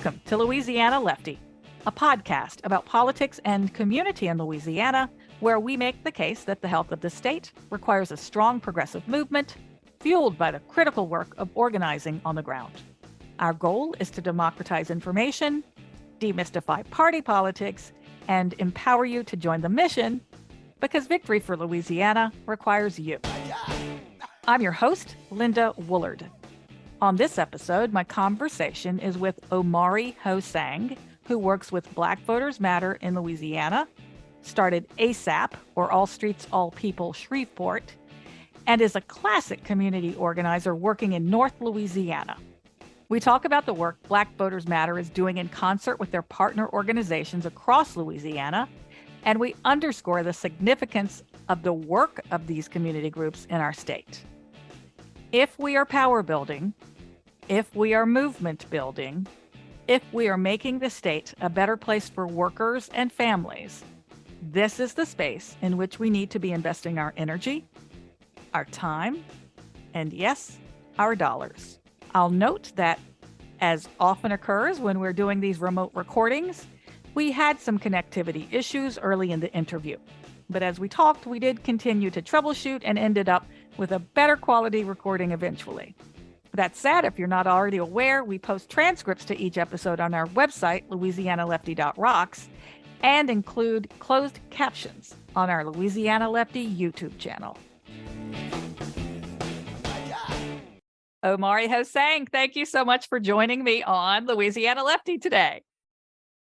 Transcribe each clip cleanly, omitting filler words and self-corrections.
Welcome to Louisiana Lefty, a podcast about politics and community in Louisiana, where we make the case that the health of the state requires a strong progressive movement fueled by the critical work of organizing on the ground. Our goal is to democratize information, demystify party politics, and empower you to join the mission, because victory for Louisiana requires you. I'm your host, Lynda Woolard. On this episode, my conversation is with Omari Ho-Sang, who works with Black Voters Matter in Louisiana, started ASAP, or All Streets, All People Shreveport, and is a classic community organizer working in North Louisiana. We talk about the work Black Voters Matter is doing in concert with their partner organizations across Louisiana, and we underscore the significance of the work of these community groups in our state. If we are power building, if we are movement building, if we are making the state a better place for workers and families, this is the space in which we need to be investing our energy, our time, and yes, our dollars. I'll note that, as often occurs when we're doing these remote recordings, we had some connectivity issues early in the interview. But as we talked, we did continue to troubleshoot and ended up with a better quality recording eventually. That said, if you're not already aware, we post transcripts to each episode on our website, louisianalefty.rocks, and include closed captions on our Louisiana Lefty YouTube channel. Omari Ho-Sang, thank you so much for joining me on Louisiana Lefty today.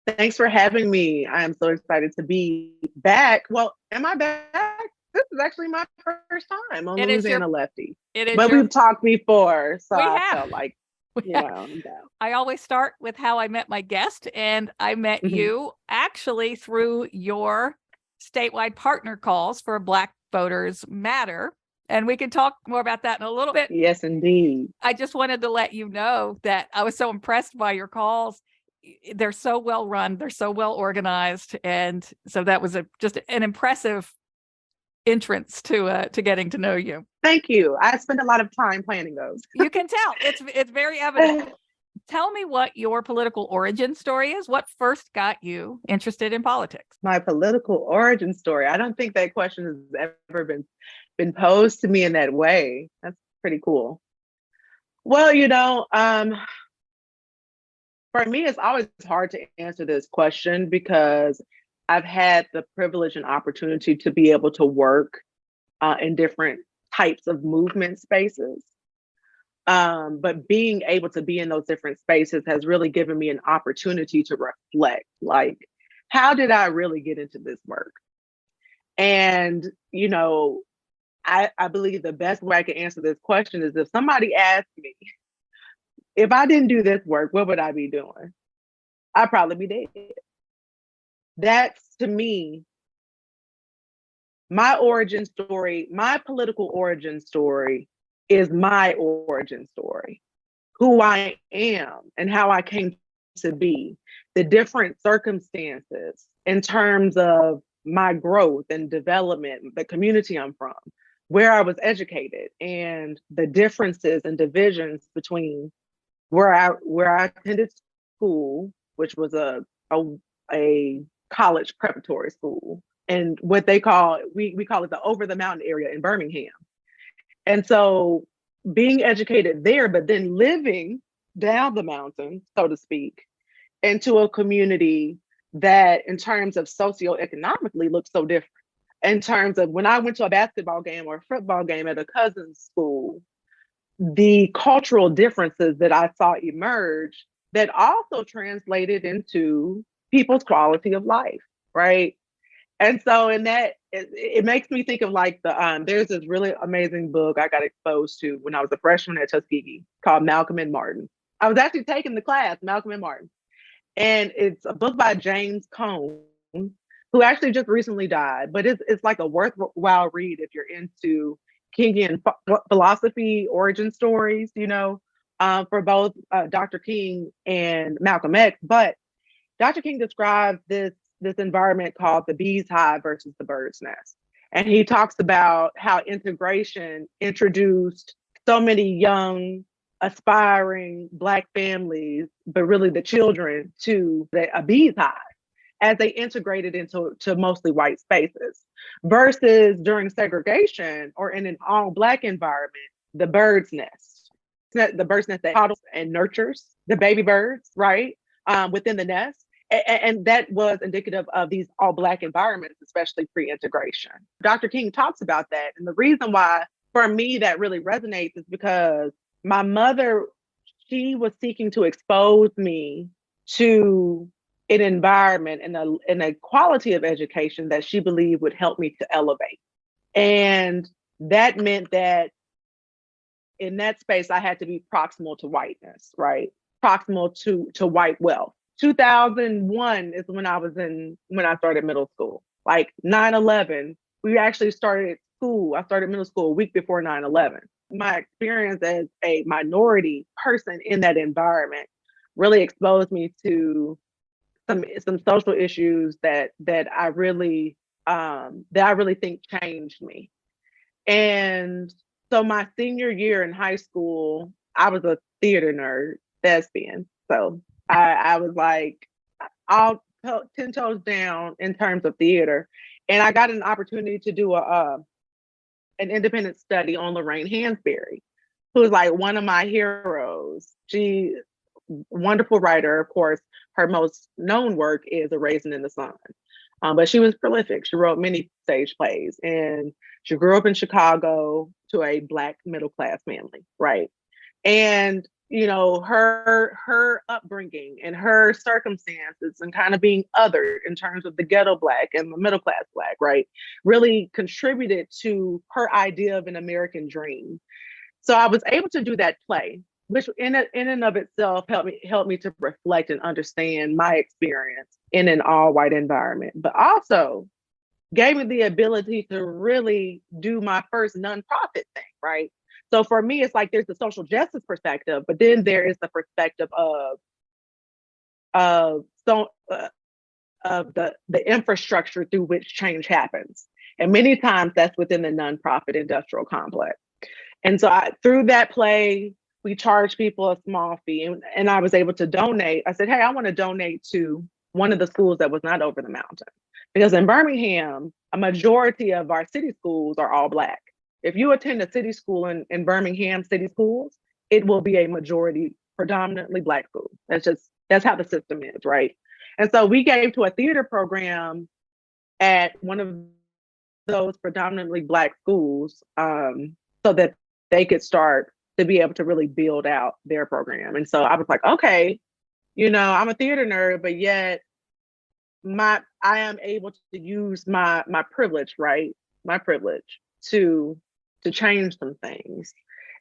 Thanks for having me. I am so excited to be back. Well, am I back? This is actually my first time on Louisiana Lefty. But we've talked before, so I felt like, I always start with how I met my guest, and I met you actually through your statewide partner calls for Black Voters Matter. And we can talk more about that in a little bit. Yes, indeed. I just wanted to let you know that I was so impressed by your calls. They're so well run. They're so well organized. And so that was just an impressive entrance to getting to know you. Thank you. I spent a lot of time planning those. You can tell. It's very evident. Tell me what your political origin story is. What first got you interested in politics? My political origin story. I don't think that question has ever been posed to me in that way. That's pretty cool. Well, for me, it's always hard to answer this question because I've had the privilege and opportunity to be able to work in different types of movement spaces. But being able to be in those different spaces has really given me an opportunity to reflect, like, how did I really get into this work? And, I believe the best way I can answer this question is if somebody asked me, if I didn't do this work, what would I be doing? I'd probably be dead. That's, to me, my origin story. My political origin story is my origin story, who I am and how I came to be, the different circumstances in terms of my growth and development, the community I'm from, where I was educated, and the differences and divisions between where I attended school, which was a college preparatory school, and what they call, we call it the over the mountain area in Birmingham. And so being educated there, but then living down the mountain, so to speak, into a community that in terms of socioeconomically looks so different. In terms of when I went to a basketball game or a football game at a cousin's school, the cultural differences that I saw emerge that also translated into people's quality of life, right? And so in that, it makes me think of like there's this really amazing book I got exposed to when I was a freshman at Tuskegee called Malcolm and Martin. I was actually taking the class, Malcolm and Martin. And it's a book by James Cone, who actually just recently died, but it's like a worthwhile read if you're into Kingian philosophy origin stories, for both Dr. King and Malcolm X. But Dr. King describes this environment called the bee's hive versus the bird's nest. And he talks about how integration introduced so many young aspiring Black families, but really the children, to a bee's hive as they integrated into mostly white spaces, versus during segregation or in an all Black environment, the bird's nest. The bird's nest that coddles and nurtures the baby birds, right, within the nest. And that was indicative of these all Black environments, especially pre-integration. Dr. King talks about that. And the reason why, for me, that really resonates is because my mother, she was seeking to expose me to an environment and a quality of education that she believed would help me to elevate. And that meant that in that space, I had to be proximal to whiteness, right? Proximal to white wealth. 2001 is when I started middle school. Like 9/11, we actually started school. I started middle school a week before 9/11. My experience as a minority person in that environment really exposed me to some social issues that I really think changed me. And so my senior year in high school, I was a theater nerd, thespian. So I was like all 10 toes down in terms of theater. And I got an opportunity to do an independent study on Lorraine Hansberry, who is like one of my heroes. She, wonderful writer, of course. Her most known work is A Raisin in the Sun. But she was prolific. She wrote many stage plays, and she grew up in Chicago to a Black middle class family, right? And her upbringing and her circumstances and kind of being othered in terms of the ghetto Black and the middle class Black, right, really contributed to her idea of an American dream. So I was able to do that play, which in and of itself helped me to reflect and understand my experience in an all white environment, but also gave me the ability to really do my first nonprofit thing, right? So for me, it's like there's the social justice perspective, but then there is the perspective of the infrastructure through which change happens, and many times that's within the nonprofit industrial complex. And so through that play, we charged people a small fee, and I was able to donate. I said, hey, I want to donate to one of the schools that was not over the mountain. Because in Birmingham, a majority of our city schools are all Black. If you attend a city school in Birmingham city schools, it will be a majority, predominantly Black school. That's how the system is, right? And so we gave to a theater program at one of those predominantly Black schools, so that they could start to be able to really build out their program. And so I was like, okay, I'm a theater nerd, but yet I am able to use my privilege, right? My privilege to change some things.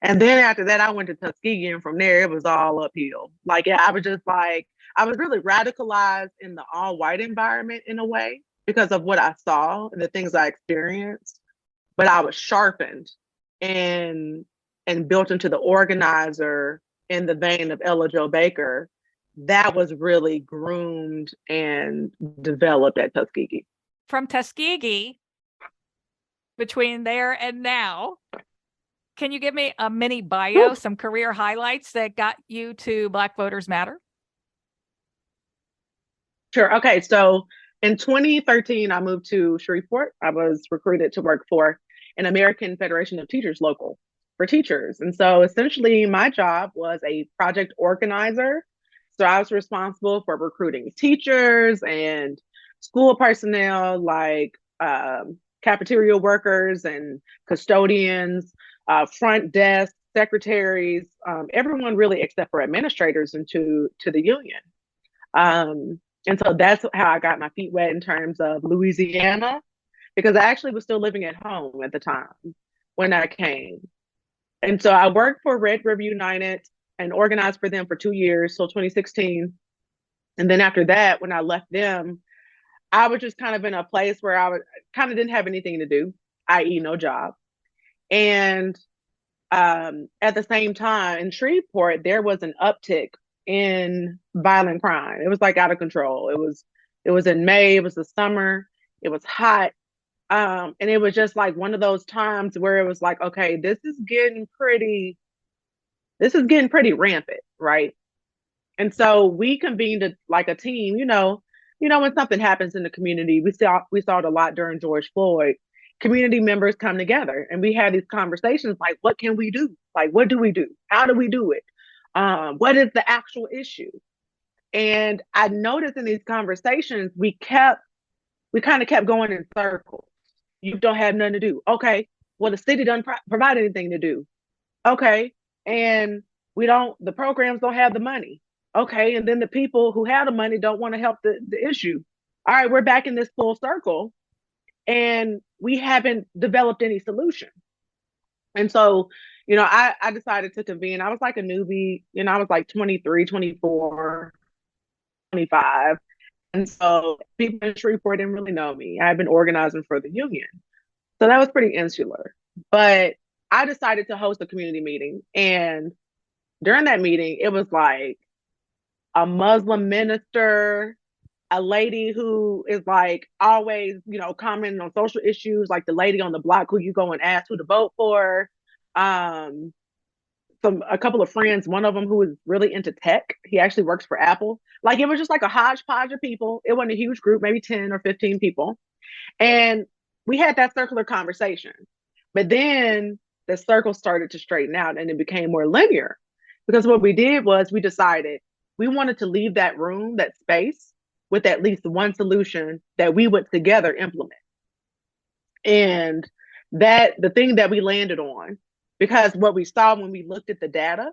And then after that, I went to Tuskegee, and from there it was all uphill. Like, yeah, I was really radicalized in the all white environment in a way because of what I saw and the things I experienced. But I was sharpened and built into the organizer in the vein of Ella Jo Baker. That was really groomed and developed at Tuskegee. From Tuskegee, between there and now, can you give me a mini bio, some career highlights that got you to Black Voters Matter? Sure. Okay. So in 2013, I moved to Shreveport. I was recruited to work for an American Federation of Teachers local for teachers. And so essentially my job was a project organizer. So I was responsible for recruiting teachers and school personnel like cafeteria workers and custodians, front desk, secretaries, everyone really except for administrators into the union. And so that's how I got my feet wet in terms of Louisiana, because I actually was still living at home at the time when I came. And so I worked for Red River United and organized for them for 2 years, so 2016. And then after that, when I left them, I was just kind of in a place where kind of didn't have anything to do, i.e. no job. And at the same time in Shreveport, there was an uptick in violent crime. It was like out of control. It was in May, it was the summer, it was hot. And it was just like one of those times where it was like, okay, this is getting pretty this is getting pretty rampant, right? And so we convened like a team, when something happens in the community, we saw it a lot during George Floyd. Community members come together and we had these conversations like, what can we do? Like, what do we do? How do we do it? What is the actual issue? And I noticed in these conversations, we kind of kept going in circles. You don't have nothing to do. Okay. Well, the city doesn't provide anything to do. Okay. And the programs don't have the money. Okay. And then the people who have the money don't want to help the issue. All right. We're back in this full circle and we haven't developed any solution. And so, I decided to convene. I was like a newbie, I was like 23, 24, 25. And so people in Shreveport didn't really know me. I had been organizing for the union. So that was pretty insular. But I decided to host a community meeting. And during that meeting, it was like a Muslim minister, a lady who is like always, commenting on social issues, like the lady on the block who you go and ask who to vote for. Um, a couple of friends, one of them who is really into tech. He actually works for Apple. Like it was just like a hodgepodge of people. It wasn't a huge group, maybe 10 or 15 people. And we had that circular conversation. But then the circle started to straighten out and it became more linear. Because what we did was we decided we wanted to leave that room, that space, with at least one solution that we would together implement. And the thing that we landed on, because what we saw when we looked at the data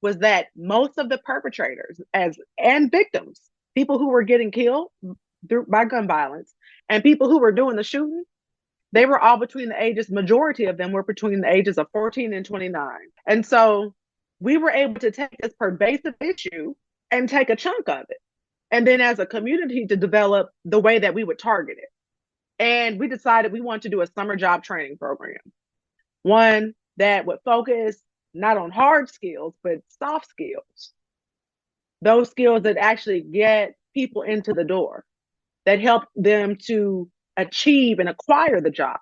was that most of the perpetrators and victims, people who were getting killed by gun violence and people who were doing the shooting, they were all majority of them were between the ages of 14 and 29. And so we were able to take this pervasive issue and take a chunk of it. And then as a community to develop the way that we would target it. And we decided we wanted to do a summer job training program. One that would focus not on hard skills, but soft skills. Those skills that actually get people into the door, that help them to achieve and acquire the job.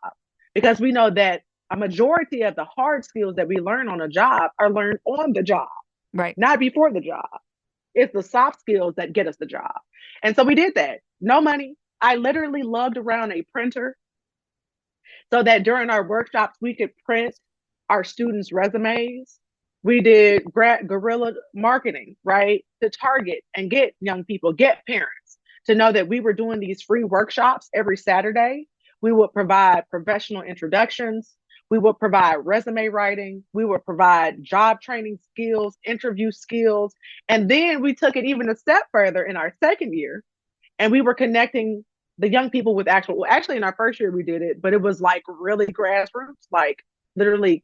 Because we know that a majority of the hard skills that we learn on a job are learned on the job, right? Not before the job. It's the soft skills that get us the job. And so we did that. No money. I literally lugged around a printer so that during our workshops, we could print our students' resumes. We did guerrilla marketing, right? To target and get young people, get parents to know that we were doing these free workshops every Saturday. We would provide professional introductions. We would provide resume writing. We would provide job training skills, interview skills. And then we took it even a step further in our second year. And we were connecting the young people with actually in our first year we did it, but it was like really grassroots, like literally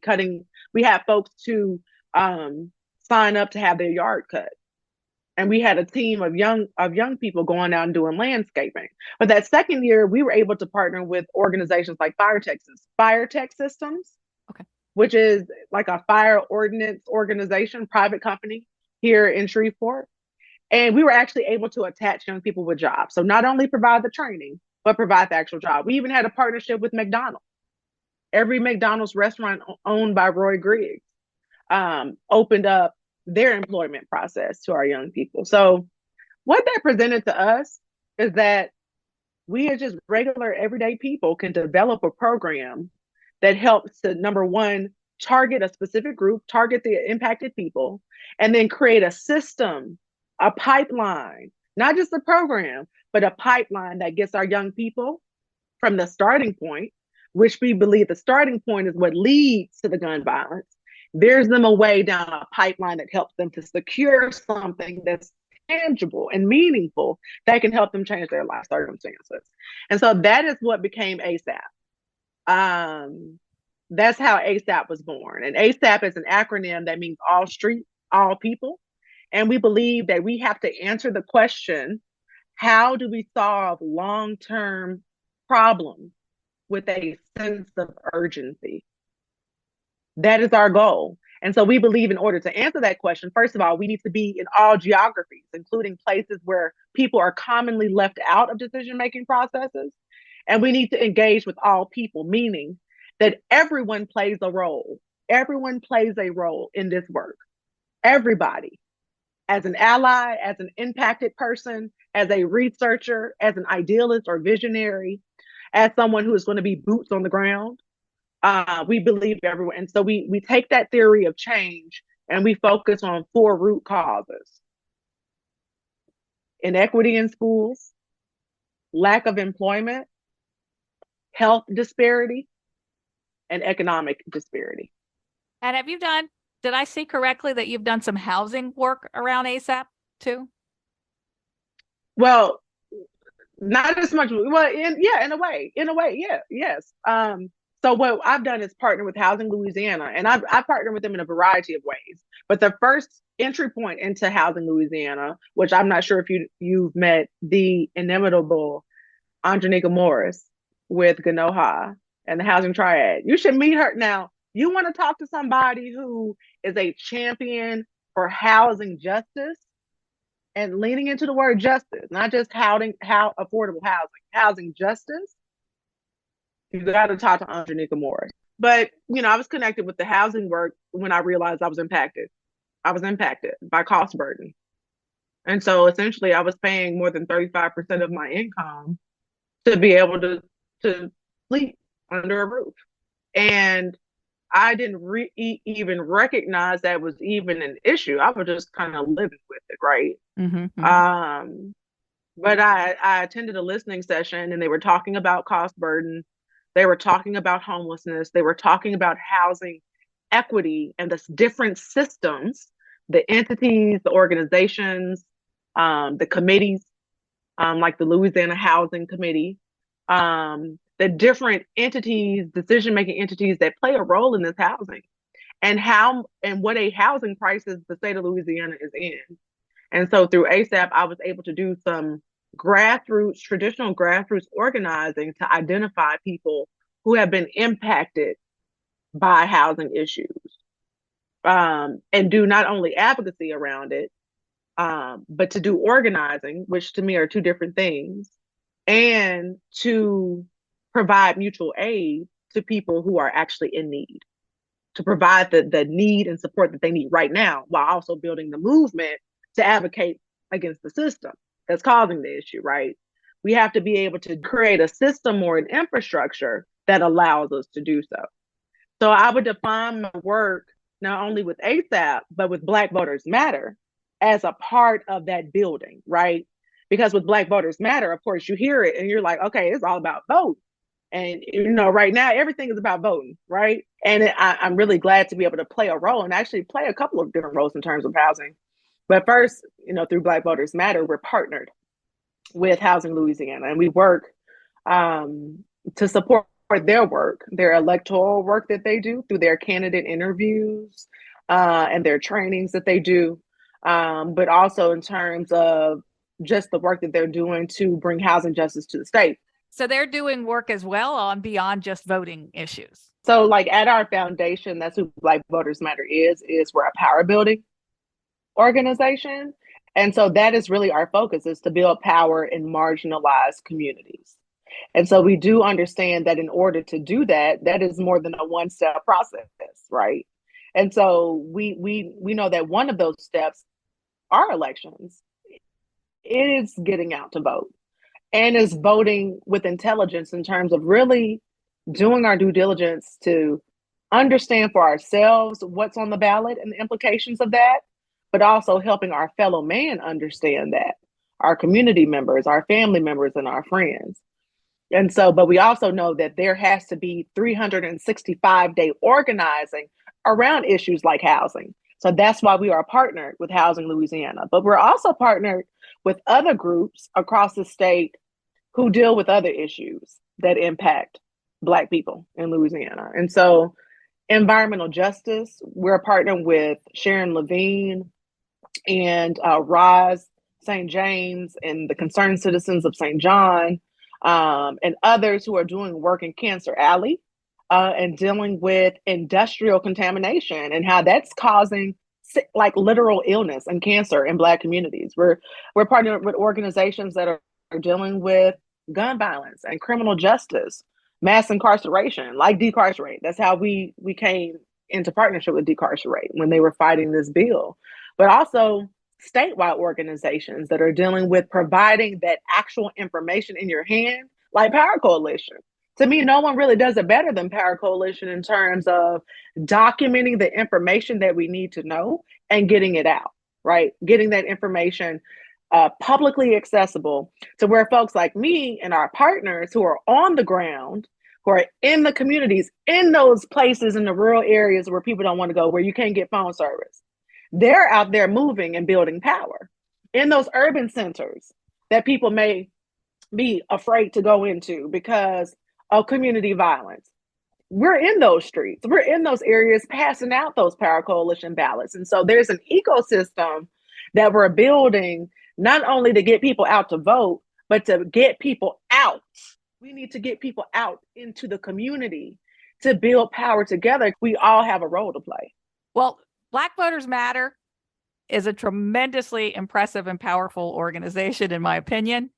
we had folks to sign up to have their yard cut. And we had a team of young people going out and doing landscaping. But that second year, we were able to partner with organizations like Fire Tech Systems, okay, which is like a fire ordinance organization, private company here in Shreveport. And we were actually able to attach young people with jobs. So not only provide the training, but provide the actual job. We even had a partnership with McDonald's. Every McDonald's restaurant owned by Roy Griggs opened up their employment process to our young people. So what that presented to us is that we as just regular everyday people can develop a program that helps to, number one, target a specific group, target the impacted people, and then create a system, a pipeline, not just a program, but a pipeline that gets our young people from the starting point, which we believe the starting point is what leads to the gun violence. There's them a way down a pipeline that helps them to secure something that's tangible and meaningful that can help them change their life circumstances. And so that is what became ASAP. That's how ASAP was born. And ASAP is an acronym that means all street, all people. And we believe that we have to answer the question, how do we solve long-term problems with a sense of urgency? That is our goal. And so we believe in order to answer that question, first of all, we need to be in all geographies, including places where people are commonly left out of decision-making processes. And we need to engage with all people, meaning that everyone plays a role. Everyone plays a role in this work. everybody, as an ally, as an impacted person, as a researcher, as an idealist or visionary, as someone who is going to be boots on the ground. We believe everyone. And so we take that theory of change and we focus on 4 root causes: inequity in schools, lack of employment, health disparity, and economic disparity. And did I see correctly that you've done some housing work around ASAP too? Well, not as much. Well, in a way, yeah, yes. So what I've done is partner with Housing Louisiana, and I partner with them in a variety of ways. But the first entry point into Housing Louisiana, which I'm not sure if you've met the inimitable Andronika Morris with Ganoha and the Housing Triad. You should meet her. Now, you want to talk to somebody who is a champion for housing justice and leaning into the word justice, not just how affordable housing justice. You got to talk to Andronika Morris. But, I was connected with the housing work when I realized I was impacted. I was impacted by cost burden. And so essentially I was paying more than 35% of my income to be able to sleep under a roof. And I didn't even recognize that was even an issue. I was just kind of living with it, right? Mm-hmm. But I attended a listening session and they were talking about cost burden. They were talking about homelessness. They were talking about housing equity and the different systems, the entities, the organizations, the committees, like the Louisiana Housing Committee, the different entities, decision-making entities that play a role in this housing, and what a housing crisis the state of Louisiana is in. And so through ASAP, I was able to do some traditional grassroots organizing to identify people who have been impacted by housing issues, and do not only advocacy around it, but to do organizing, which to me are 2 different things, and to provide mutual aid to people who are actually in need, to provide the need and support that they need right now, while also building the movement to advocate against the system that's causing the issue, right? We have to be able to create a system or an infrastructure that allows us to do so. So I would define my work not only with ASAP, but with Black Voters Matter as a part of that building, right? Because with Black Voters Matter, of course, you hear it and you're like, okay, it's all about vote. And, right now, everything is about voting, right? And I'm really glad to be able to play a role and actually play a couple of different roles in terms of housing. But first, through Black Voters Matter, we're partnered with Housing Louisiana, and we work to support their work, their electoral work that they do through their candidate interviews and their trainings that they do, but also in terms of just the work that they're doing to bring housing justice to the state. So they're doing work as well on beyond just voting issues. So like at our foundation, that's who Black Voters Matter is we're a power building organization. And so that is really our focus, is to build power in marginalized communities. And so we do understand that in order to do that, that is more than a one-step process, right? And so we know that one of those steps are elections. It is getting out to vote, and is voting with intelligence in terms of really doing our due diligence to understand for ourselves what's on the ballot and the implications of that, but also helping our fellow man understand that, our community members, our family members, and our friends. And so, but we also know that there has to be 365-day organizing around issues like housing. So that's why we are partnered with Housing Louisiana. But we're also partnered with other groups across the state who deal with other issues that impact Black people in Louisiana. And so environmental justice, we're partnering with Sharon Levine and Roz St. James and the Concerned Citizens of St. John, and others who are doing work in Cancer Alley and dealing with industrial contamination and how that's causing like literal illness and cancer in Black communities. We're partnering with organizations that are dealing with gun violence and criminal justice, mass incarceration, like Decarcerate. That's how we came into partnership with Decarcerate when they were fighting this bill, but also statewide organizations that are dealing with providing that actual information in your hand, like Power Coalition. To me, no one really does it better than Power Coalition in terms of documenting the information that we need to know and getting it out, right? Getting that information publicly accessible to where folks like me and our partners who are on the ground, who are in the communities, in those places in the rural areas where people don't want to go, where you can't get phone service, they're out there moving and building power. In those urban centers that people may be afraid to go into because of community violence, we're in those streets, we're in those areas passing out those Power Coalition ballots. And so there's an ecosystem that we're building, not only to get people out to vote, but to get people out. We need to get people out into the community to build power together. We all have a role to play. Well, Black Voters Matter is a tremendously impressive and powerful organization, in my opinion.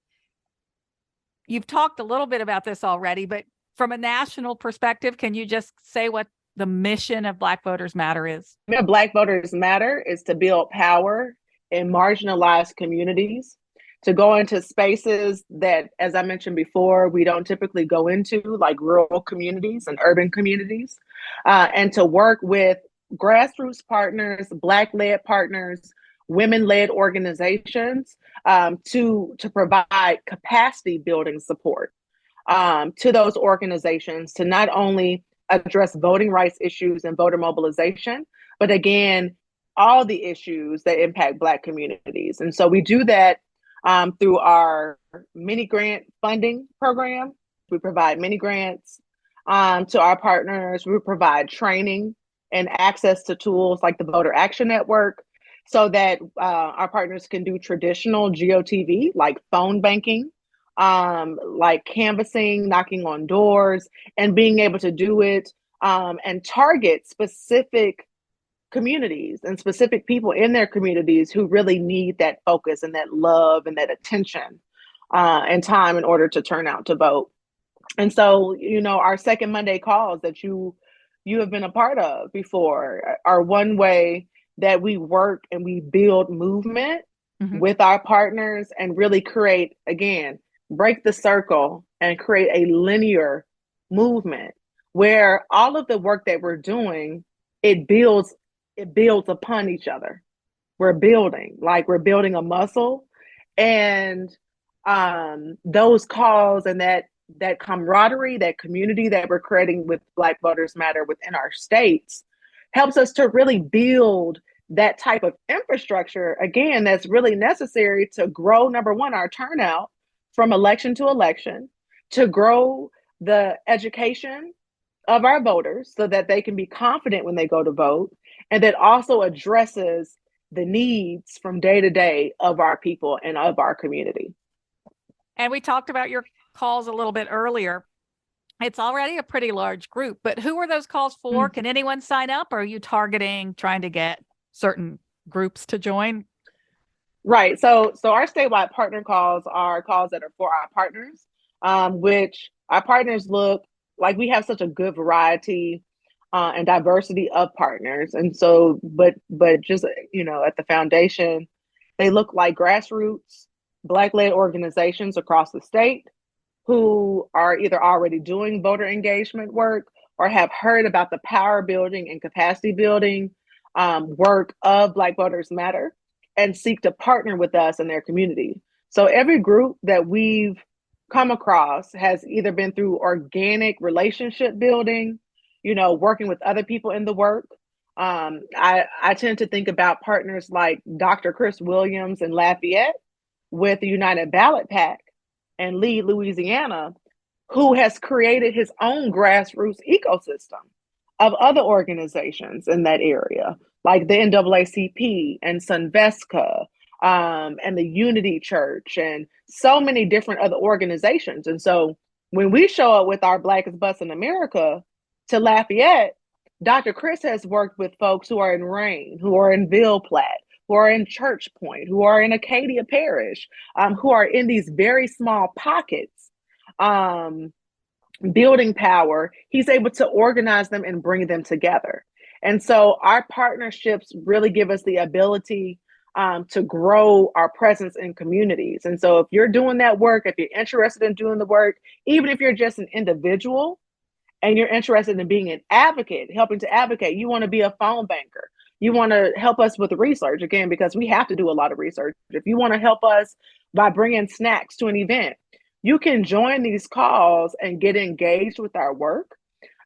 You've talked a little bit about this already, but from a national perspective, can you just say what the mission of Black Voters Matter is? Black Voters Matter is to build power in marginalized communities, to go into spaces that, as I mentioned before, we don't typically go into, like rural communities and urban communities, and to work with grassroots partners, Black-led partners, women-led organizations to provide capacity building support to those organizations to not only address voting rights issues and voter mobilization, but again, all the issues that impact Black communities. And so we do that through our mini grant funding program. We provide mini grants to our partners. We provide training and access to tools like the Voter Action Network so that our partners can do traditional GOTV, like phone banking, like canvassing, knocking on doors, and being able to do it and target specific communities and specific people in their communities who really need that focus and that love and that attention and time in order to turn out to vote. And so, our Second Monday calls that you have been a part of before are one way that we work and we build movement with our partners and really create, again, break the circle and create a linear movement where all of the work that we're doing, it builds upon each other. We're building a muscle, and those calls and that camaraderie, that community that we're creating with Black Voters Matter within our states helps us to really build that type of infrastructure, again, that's really necessary to grow, number one, our turnout from election to election, to grow the education of our voters so that they can be confident when they go to vote, and that also addresses the needs from day to day of our people and of our community. And we talked about your calls a little bit earlier. It's already a pretty large group, but who are those calls for? Can anyone sign up? Or are you targeting trying to get certain groups to join? Right. So our statewide partner calls are calls that are for our partners, which our partners look like we have such a good variety and diversity of partners. And so, but just, at the foundation, they look like grassroots Black-led organizations across the state who are either already doing voter engagement work or have heard about the power building and capacity building work of Black Voters Matter and seek to partner with us in their community. So every group that we've come across has either been through organic relationship building, working with other people in the work. I tend to think about partners like Dr. Chris Williams in Lafayette with the United Ballot Pack and Lead Louisiana, who has created his own grassroots ecosystem of other organizations in that area, like the NAACP and Sunvesca and the Unity Church and so many different other organizations. And so when we show up with our Blackest Bus in America to Lafayette, Dr. Chris has worked with folks who are in Rain, who are in Ville Platte, who are in Church Point, who are in Acadia Parish, who are in these very small pockets, building power. He's able to organize them and bring them together. And so our partnerships really give us the ability to grow our presence in communities. And so if you're doing that work, if you're interested in doing the work, even if you're just an individual and you're interested in being an advocate, helping to advocate, you want to be a phone banker, you want to help us with research, again, because we have to do a lot of research. If you want to help us by bringing snacks to an event, you can join these calls and get engaged with our work.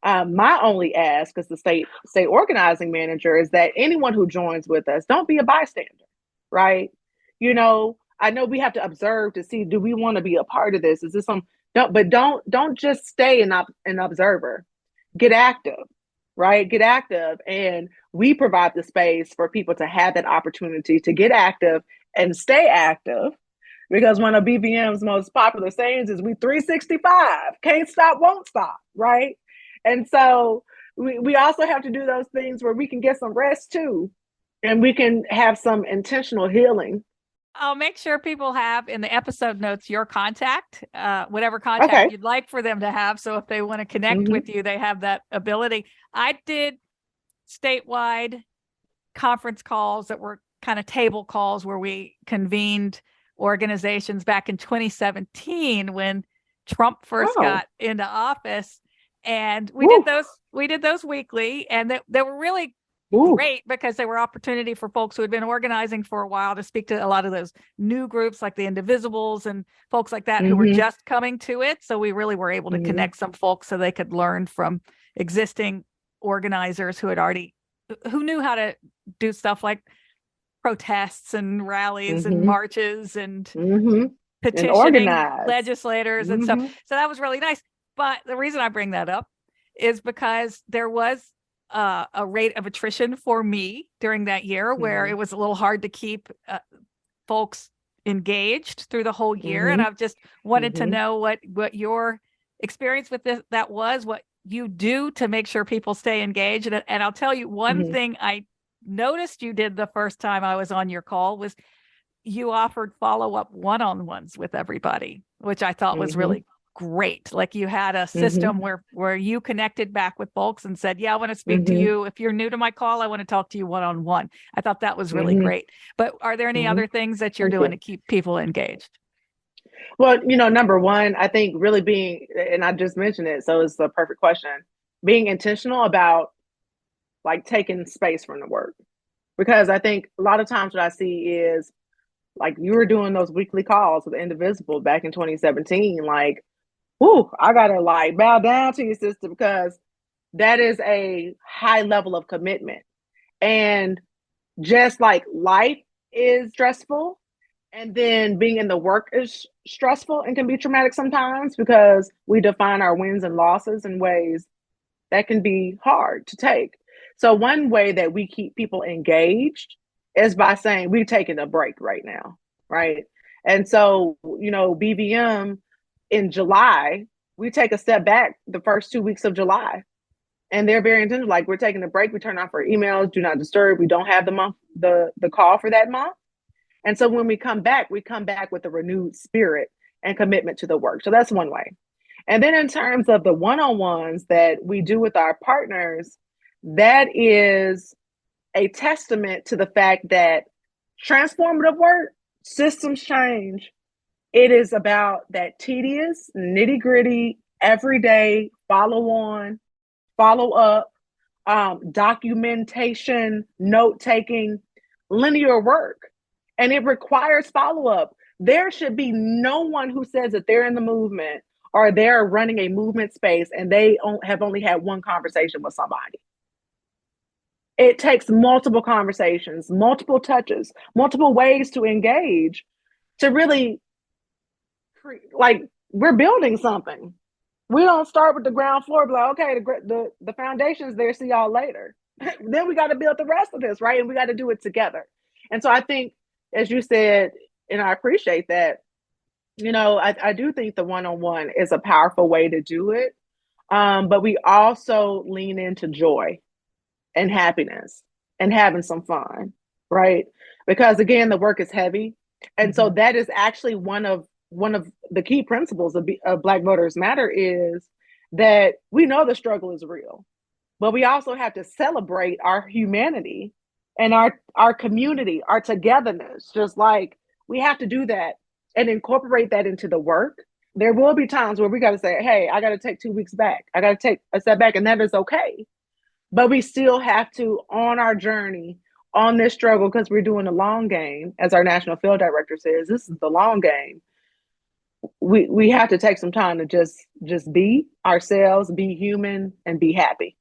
My only ask as the state organizing manager is that anyone who joins with us, don't be a bystander, right? You know, I know we have to observe to see, do we want to be a part of this? Is this some, don't just stay an observer. Get active, right? Get active. And we provide the space for people to have that opportunity to get active and stay active. Because one of BVM's most popular sayings is we 365, can't stop, won't stop, right? And so we also have to do those things where we can get some rest too, and we can have some intentional healing. I'll make sure people have in the episode notes your contact, whatever contact you'd like for them to have. So if they want to connect with you, they have that ability. I did statewide conference calls that were kind of table calls where we convened organizations back in 2017 when Trump first got into office. And we did those weekly, and they were really great because they were opportunity for folks who had been organizing for a while to speak to a lot of those new groups like the Indivisibles and folks like that who were just coming to it. So we really were able to connect some folks so they could learn from existing organizers who knew how to do stuff like protests and rallies and marches and petitioning legislators and stuff. So that was really nice. But the reason I bring that up is because there was a rate of attrition for me during that year where it was a little hard to keep folks engaged through the whole year. And I've just wanted to know what your experience with that was, what you do to make sure people stay engaged. And I'll tell you one thing I noticed you did the first time I was on your call was you offered follow-up one-on-ones with everybody, which I thought was really great. Like you had a system where you connected back with folks and said, yeah, I want to speak to you. If you're new to my call, I want to talk to you one-on-one. I thought that was really great. But are there any other things that you're doing to keep people engaged? Well, number one, I think really being, and I just mentioned it, so it's the perfect question, being intentional about like taking space from the work. Because I think a lot of times what I see is like you were doing those weekly calls with Indivisible back in 2017, like, I gotta like bow down to your sister because that is a high level of commitment. And just like life is stressful, and then being in the work is stressful and can be traumatic sometimes because we define our wins and losses in ways that can be hard to take. So one way that we keep people engaged is by saying we're taking a break right now, right? And so, BVM in July, we take a step back the first 2 weeks of July. And they're very intentional, like we're taking a break, we turn off our emails, do not disturb, we don't have the call for that month. And so when we come back with a renewed spirit and commitment to the work. So that's one way. And then in terms of the one-on-ones that we do with our partners, that is a testament to the fact that transformative work, systems change. It is about that tedious, nitty-gritty, everyday follow-on, follow-up, documentation, note-taking, linear work. And it requires follow-up. There should be no one who says that they're in the movement or they're running a movement space and they have only had one conversation with somebody. It takes multiple conversations, multiple touches, multiple ways to engage to really, like, we're building something. We don't start with the ground floor, but like, okay, the foundation's there, see y'all later. Then we got to build the rest of this, right? And we got to do it together. And so I think, as you said, and I appreciate that, I do think the one-on-one is a powerful way to do it. But we also lean into joy and happiness and having some fun, right? Because again, the work is heavy. And so that is actually one of the key principles of Black Voters Matter is that we know the struggle is real. but we also have to celebrate our humanity and our community, our togetherness. Just like we have to do that and incorporate that into the work. There will be times where we got to say, hey, I got to take 2 weeks back. I got to take a step back, and that is okay. But we still have to, on our journey, on this struggle, because we're doing the long game, as our national field director says, this is the long game. We have to take some time to just be ourselves, be human, and be happy.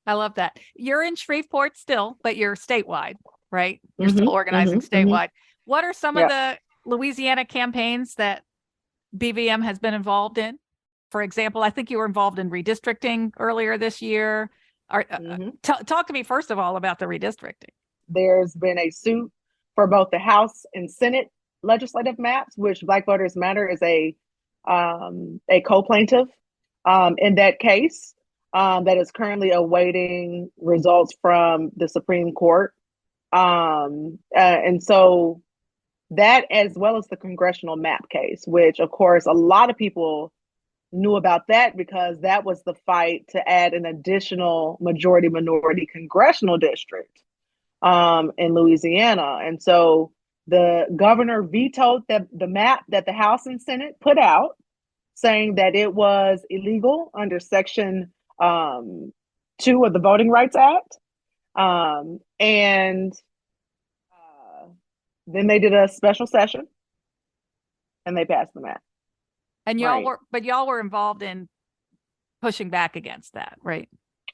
I love that. You're in Shreveport still, but you're statewide, right? You're still organizing statewide. What are some of the Louisiana campaigns that BVM has been involved in? For example, I think you were involved in redistricting earlier this year. Talk to me first of all about the redistricting. There's been a suit for both the House and Senate legislative maps, which Black Voters Matter is a co-plaintiff in that case. That is currently awaiting results from the Supreme Court. And so that, as well as the congressional map case, which of course a lot of people knew about that because that was the fight to add an additional majority minority congressional district in Louisiana. And so the governor vetoed the map that the House and Senate put out, saying that it was illegal under Section 2 of the Voting Rights Act. And then they did a special session and they passed the map. And y'all were involved in pushing back against that, right?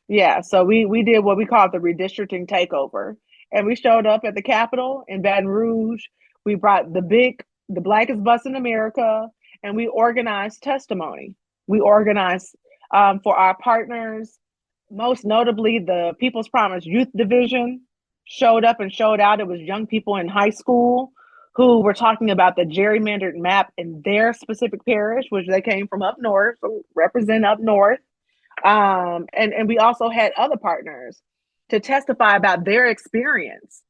Yeah. So we did what we call the redistricting takeover. And we showed up at the Capitol in Baton Rouge. We brought the blackest bus in America, and we organized testimony. We organized for our partners, most notably the People's Promise Youth Division showed up and showed out. It was young people in high school who were talking about the gerrymandered map in their specific parish, which they came from up north, so represent up north. And we also had other partners to testify about their experience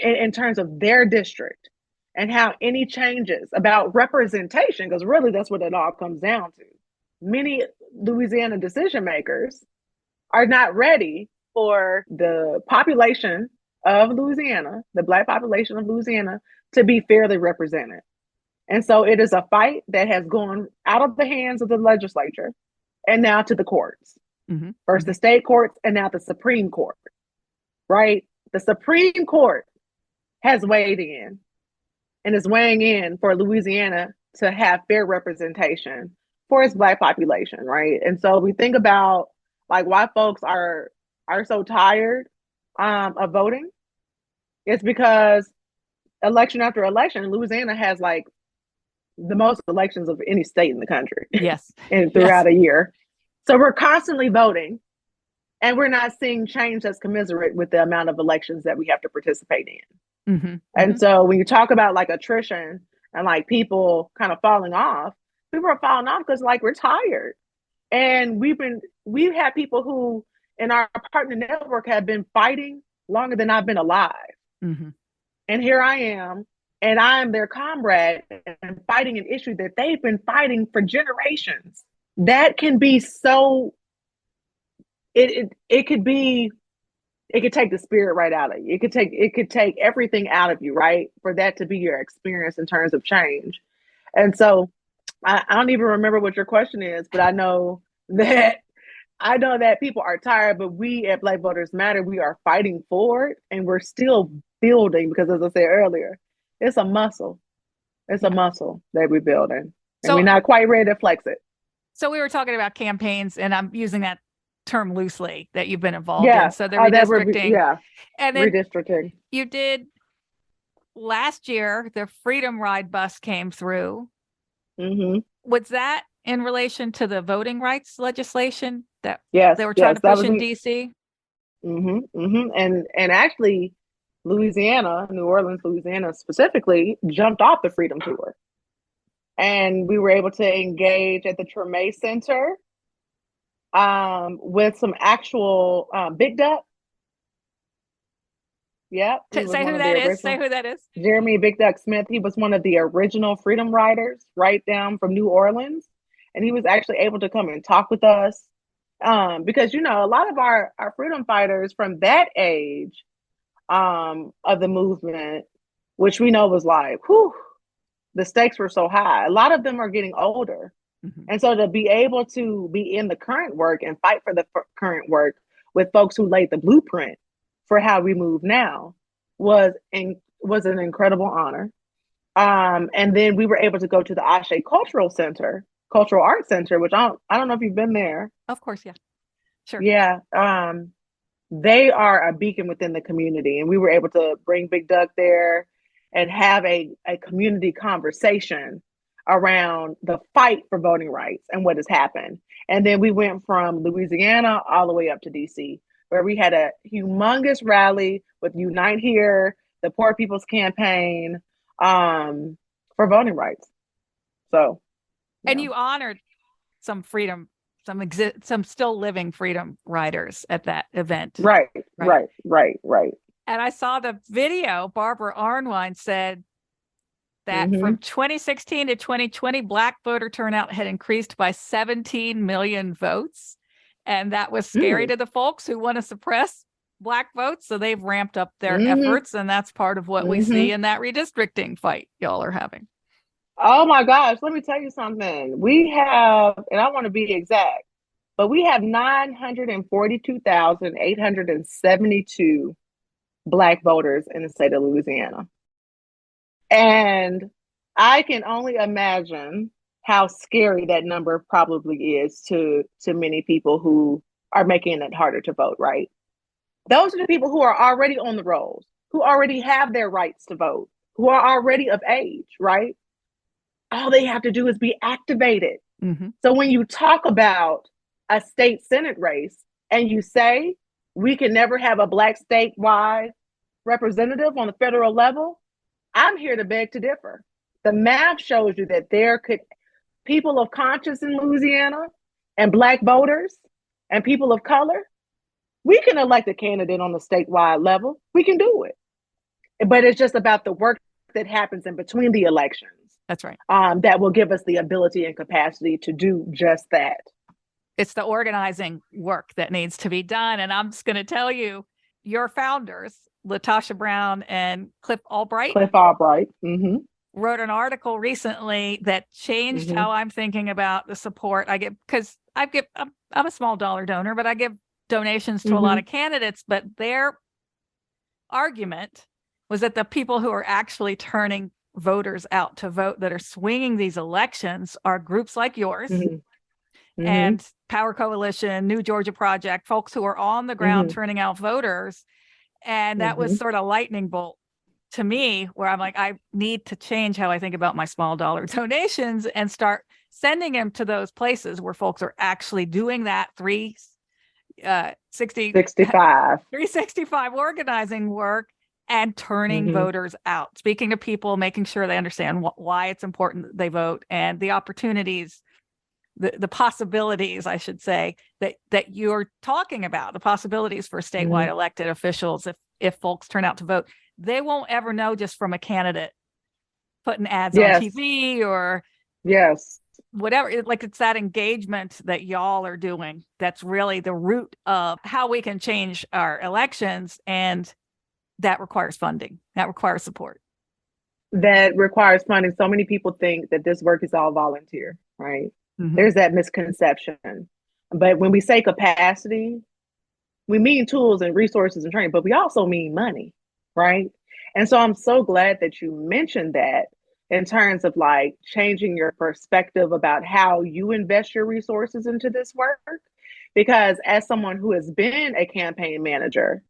in terms of their district and how any changes about representation, because really that's what it all comes down to. Many Louisiana decision makers are not ready for the population of Louisiana, the Black population of Louisiana, to be fairly represented. And so it is a fight that has gone out of the hands of the legislature and now to the courts. First the state courts and now the Supreme Court, right? The Supreme Court has weighed in and is weighing in for Louisiana to have fair representation for its Black population, right? And so we think about like why folks are so tired of voting. It's because election after election, Louisiana has like the most elections of any state in the country. Yes. And throughout a year. So we're constantly voting and we're not seeing change that's commensurate with the amount of elections that we have to participate in. And so when you talk about like attrition and like people kind of falling off, people are falling off because like we're tired. And we've had people who in our partner network have been fighting longer than I've been alive. And here I am, and I am their comrade and fighting an issue that they've been fighting for generations. That can be so, it could take the spirit right out of you. It could take everything out of you, right? For that to be your experience in terms of change. And so I don't even remember what your question is, but I know that people are tired, but we at Black Voters Matter, we are fighting for it and we're still building because as I said earlier, it's a muscle. It's a muscle that we're building and we're not quite ready to flex it. So we were talking about campaigns and I'm using that term loosely that you've been involved in. So the redistricting. And then redistricting. You did last year, the Freedom Ride bus came through. Was that in relation to the voting rights legislation that they were trying to push in DC? And actually, Louisiana, New Orleans, Louisiana specifically, jumped off the Freedom Tour. And we were able to engage at the Treme Center with some actual Big Duck. Say who that is. Jeremy Big Duck Smith. He was one of the original Freedom Riders right down from New Orleans. And he was actually able to come and talk with us Because a lot of our freedom fighters from that age of the movement, which we know was like, whew, the stakes were so high. A lot of them are getting older. Mhm. And so to be able to be in the current work and fight for the current work with folks who laid the blueprint for how we move now was an incredible honor. And then we were able to go to the Ashe Cultural Arts Center, which I don't know if you've been there. Of course, yeah. Sure. Yeah. They are a beacon within the community. And we were able to bring Big Doug there and have a community conversation around the fight for voting rights and what has happened. And then we went from Louisiana all the way up to DC, where we had a humongous rally with Unite Here, the Poor People's Campaign, for voting rights. So, And you honored some freedom, some still living freedom riders at that event. Right. And I saw the video. Barbara Arnwine said that from 2016 to 2020, Black voter turnout had increased by 17 million votes. And that was scary to the folks who want to suppress Black votes. So they've ramped up their efforts. And that's part of what we see in that redistricting fight y'all are having. Oh my gosh, let me tell you something. We have, and I want to be exact, but we have 942,872 Black voters in the state of Louisiana. And I can only imagine how scary that number probably is to many people who are making it harder to vote, right? Those are the people who are already on the rolls, who already have their rights to vote, who are already of age, right? All they have to do is be activated. So when you talk about a state Senate race and you say we can never have a Black statewide representative on the federal level, I'm here to beg to differ. The math shows you that people of conscience in Louisiana and Black voters and people of color, we can elect a candidate on the statewide level. We can do it. But it's just about the work that happens in between the elections. That's right. That will give us the ability and capacity to do just that. It's the organizing work that needs to be done. And I'm just going to tell you, your founders, Latasha Brown and Cliff Albright, wrote an article recently that changed how I'm thinking about the support I get, because I'm a small dollar donor, but I give donations to a lot of candidates. But their argument was that the people who are actually turning voters out to vote, that are swinging these elections, are groups like yours and Power Coalition, New Georgia Project, folks who are on the ground turning out voters. And that was sort of lightning bolt to me, where I'm like, I need to change how I think about my small dollar donations and start sending them to those places where folks are actually doing that 365 organizing work and turning voters out, speaking to people, making sure they understand why it's important that they vote, and the opportunities, the possibilities, I should say, that you're talking about, the possibilities for statewide elected officials if folks turn out to vote. They won't ever know just from a candidate putting ads on TV or whatever. It's that engagement that y'all are doing that's really the root of how we can change our elections, and that requires funding. That requires support. That requires funding. So many people think that this work is all volunteer, right? There's that misconception. But when we say capacity, we mean tools and resources and training, but we also mean money, right? And so I'm so glad that you mentioned that in terms of like changing your perspective about how you invest your resources into this work. Because as someone who has been a campaign manager,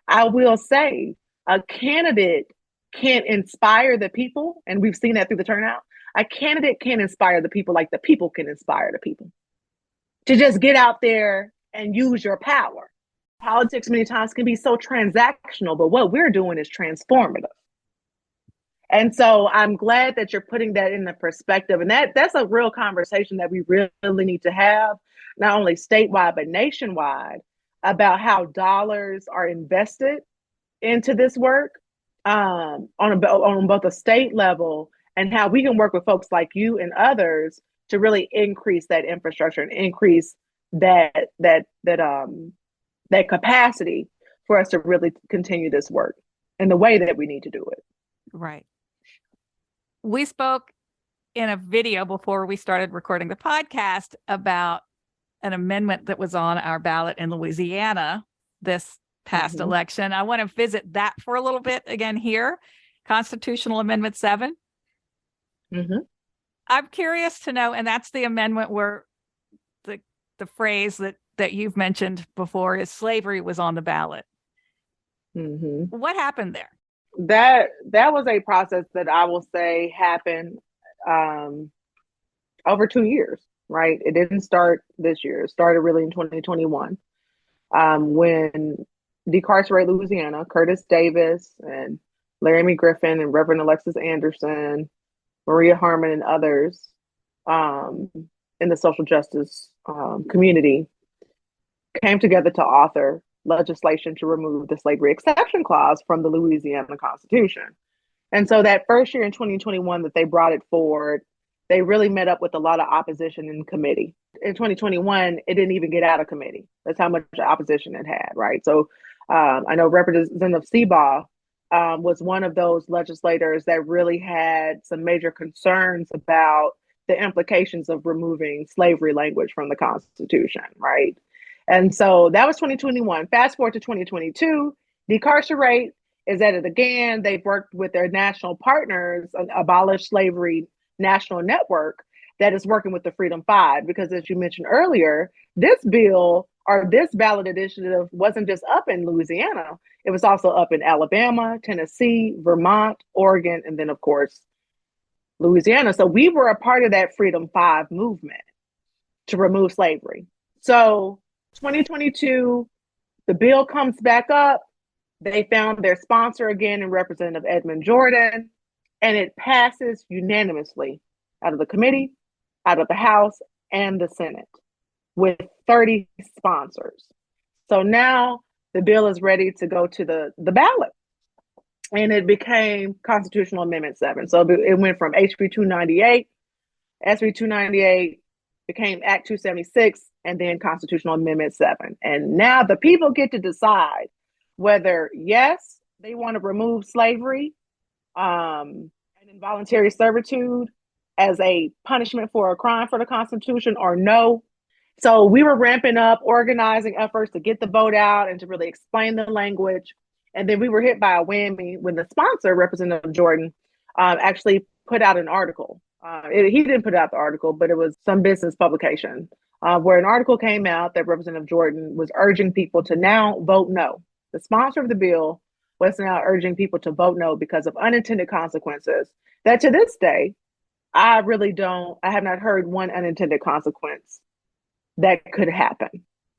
I will say a candidate can inspire the people, and we've seen that through the turnout. A candidate can inspire the people like the people can inspire the people to just get out there and use your power. Politics many times can be so transactional, but what we're doing is transformative. And so I'm glad that you're putting that in the perspective. And that's a real conversation that we really need to have, not only statewide, but nationwide, about how dollars are invested into this work on both a state level, and how we can work with folks like you and others to really increase that infrastructure and increase that capacity for us to really continue this work in the way that we need to do it. Right. We spoke in a video before we started recording the podcast about an amendment that was on our ballot in Louisiana this past election. I want to visit that for a little bit again here. Constitutional Amendment 7. I'm curious to know, and that's the amendment where the phrase that you've mentioned before is slavery was on the ballot. What happened there? That was a process that I will say happened over 2 years, right? It didn't start this year. It started really in 2021 when Decarcerate Louisiana, Curtis Davis and Laramie Griffin and Reverend Alexis Anderson, Maria Harmon and others in the social justice community came together to author legislation to remove the slavery exception clause from the Louisiana Constitution. And so that first year in 2021 that they brought it forward, they really met up with a lot of opposition in committee. In 2021, it didn't even get out of committee. That's how much opposition it had, right? So I know Representative Seabaugh was one of those legislators that really had some major concerns about the implications of removing slavery language from the Constitution, right? And so that was 2021. Fast forward to 2022, Decarcerate is at it again. They've worked with their national partners, an Abolish Slavery National Network that is working with the Freedom Five, because as you mentioned earlier, this bill or this ballot initiative wasn't just up in Louisiana. It was also up in Alabama, Tennessee, Vermont, Oregon, and then of course, Louisiana. So we were a part of that Freedom Five movement to remove slavery. So 2022, the bill comes back up. They found their sponsor again in Representative Edmund Jordan, and it passes unanimously out of the committee, out of the House, and the Senate with 30 sponsors. So now the bill is ready to go to the ballot. And it became Constitutional Amendment 7. So it went from HB 298, SB 298, became Act 276, and then Constitutional Amendment 7. And now the people get to decide whether, yes, they want to remove slavery and involuntary servitude as a punishment for a crime for the Constitution, or no. So we were ramping up, organizing efforts to get the vote out and to really explain the language. And then we were hit by a whammy when the sponsor, Representative Jordan, actually put out an article. He didn't put out the article, but it was some business publication where an article came out that Representative Jordan was urging people to now vote no. The sponsor of the bill was now urging people to vote no because of unintended consequences that to this day, I have not heard one unintended consequence that could happen.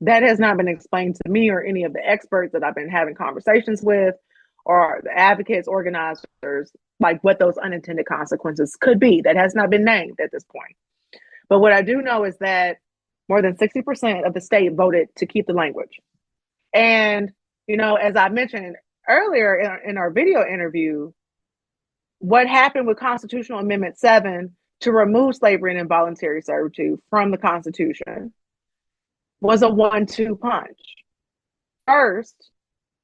That has not been explained to me or any of the experts that I've been having conversations with, or the advocates, organizers, like what those unintended consequences could be. That has not been named at this point. But what I do know is that more than 60% of the state voted to keep the language. And, you know, as I mentioned earlier in our video interview, what happened with Constitutional Amendment 7 to remove slavery and involuntary servitude from the Constitution was a 1-2 punch. First,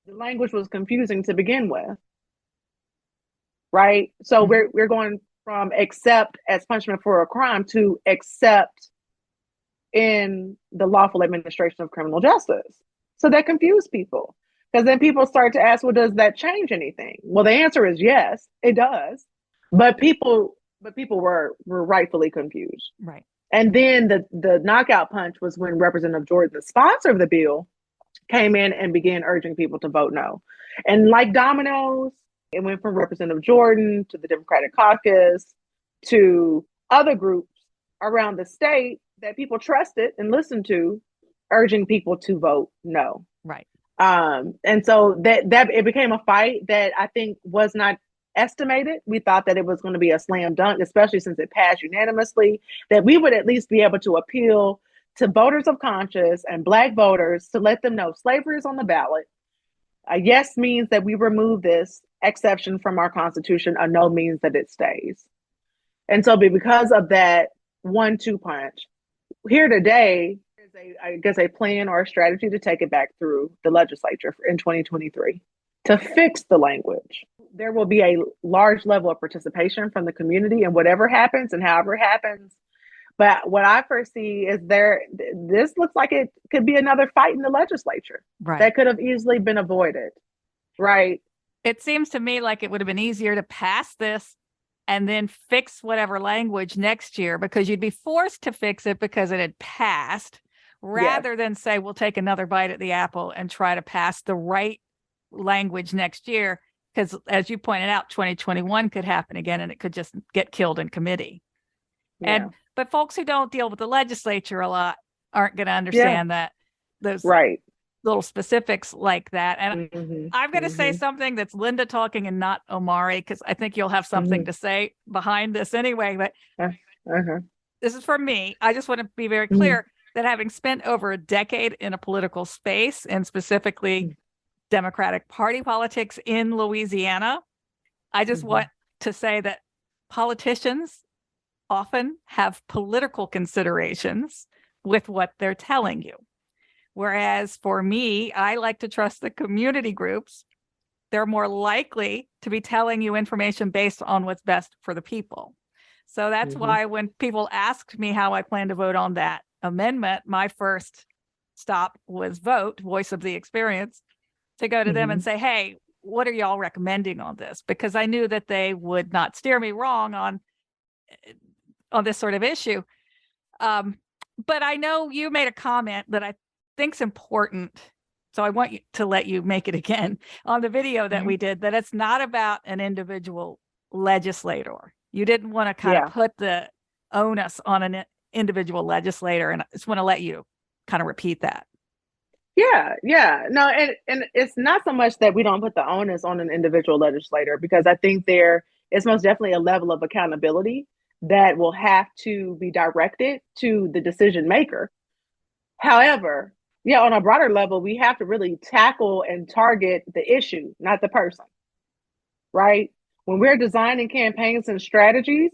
the language was confusing to begin with, right? So we're going from accept as punishment for a crime to accept in the lawful administration of criminal justice. So that confused people, because then people start to ask, well, does that change anything? Well, the answer is yes, it does. But people were rightfully confused. Right. And then the knockout punch was when Representative Jordan, the sponsor of the bill, came in and began urging people to vote no. And like dominoes, it went from Representative Jordan to the Democratic Caucus to other groups around the state that people trusted and listened to, urging people to vote no. Right. And so that it became a fight that I think was not estimated. We thought that it was going to be a slam dunk, especially since it passed unanimously, that we would at least be able to appeal to voters of conscience and Black voters to let them know slavery is on the ballot. A yes means that we remove this exception from our Constitution. A no means that it stays. And so because of that 1-2 punch, here today, I guess a plan or a strategy to take it back through the legislature in 2023 to fix the language. There will be a large level of participation from the community in whatever happens and however it happens. But what I foresee is this looks like it could be another fight in the legislature that could have easily been avoided, right? It seems to me like it would have been easier to pass this and then fix whatever language next year, because you'd be forced to fix it because it had passed, rather than say, we'll take another bite at the apple and try to pass the right language next year. Because as you pointed out, 2021 could happen again and it could just get killed in committee. But folks who don't deal with the legislature a lot aren't going to understand that those little specifics like that. And I'm going to say something that's Lynda talking and not Omari, because I think you'll have something to say behind this anyway. But this is for me. I just want to be very clear that having spent over a decade in a political space, and specifically Democratic Party politics in Louisiana, I just want to say that politicians often have political considerations with what they're telling you. Whereas for me, I like to trust the community groups. They're more likely to be telling you information based on what's best for the people. So that's why when people asked me how I plan to vote on that amendment, my first stop was Voice of the Experience, to go to them and say, hey, what are y'all recommending on this? Because I knew that they would not steer me wrong on this sort of issue. But I know you made a comment that I think's important. So I want to let you make it again on the video that we did, that it's not about an individual legislator. You didn't want to kind of put the onus on an individual legislator. And I just want to let you kind of repeat that. No, and it's not so much that we don't put the onus on an individual legislator, because I think there is most definitely a level of accountability that will have to be directed to the decision maker. However, on a broader level, we have to really tackle and target the issue, not the person, right? When we're designing campaigns and strategies,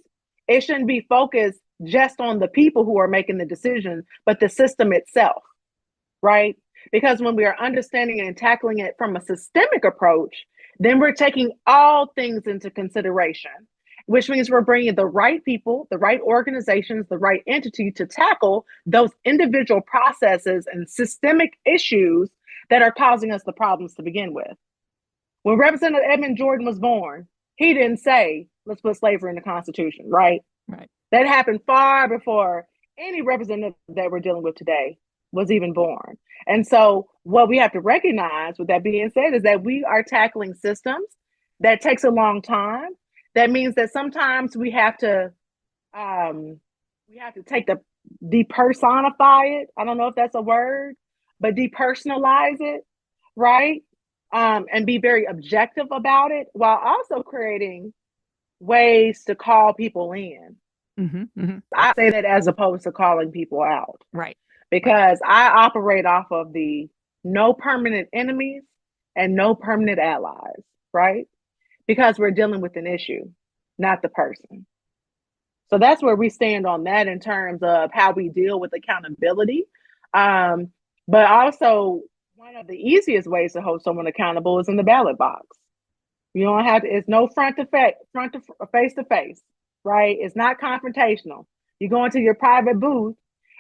it shouldn't be focused just on the people who are making the decision, but the system itself, right? Because when we are understanding and tackling it from a systemic approach, then we're taking all things into consideration, which means we're bringing the right people, the right organizations, the right entity to tackle those individual processes and systemic issues that are causing us the problems to begin with. When Representative Edmund Jordan was born, he didn't say, let's put slavery in the Constitution, right? That happened far before any representative that we're dealing with today was even born. And so what we have to recognize, with that being said, is that we are tackling systems that takes a long time. That means that sometimes we have to depersonify it. I don't know if that's a word, but depersonalize it, right? And be very objective about it, while also creating ways to call people in. I say that as opposed to calling people out. Because I operate off of the no permanent enemies and no permanent allies, right? Because we're dealing with an issue, not the person. So that's where we stand on that in terms of how we deal with accountability. But also, one of the easiest ways to hold someone accountable is in the ballot box. You don't have to, it's no face to face, right? It's not confrontational. You go into your private booth,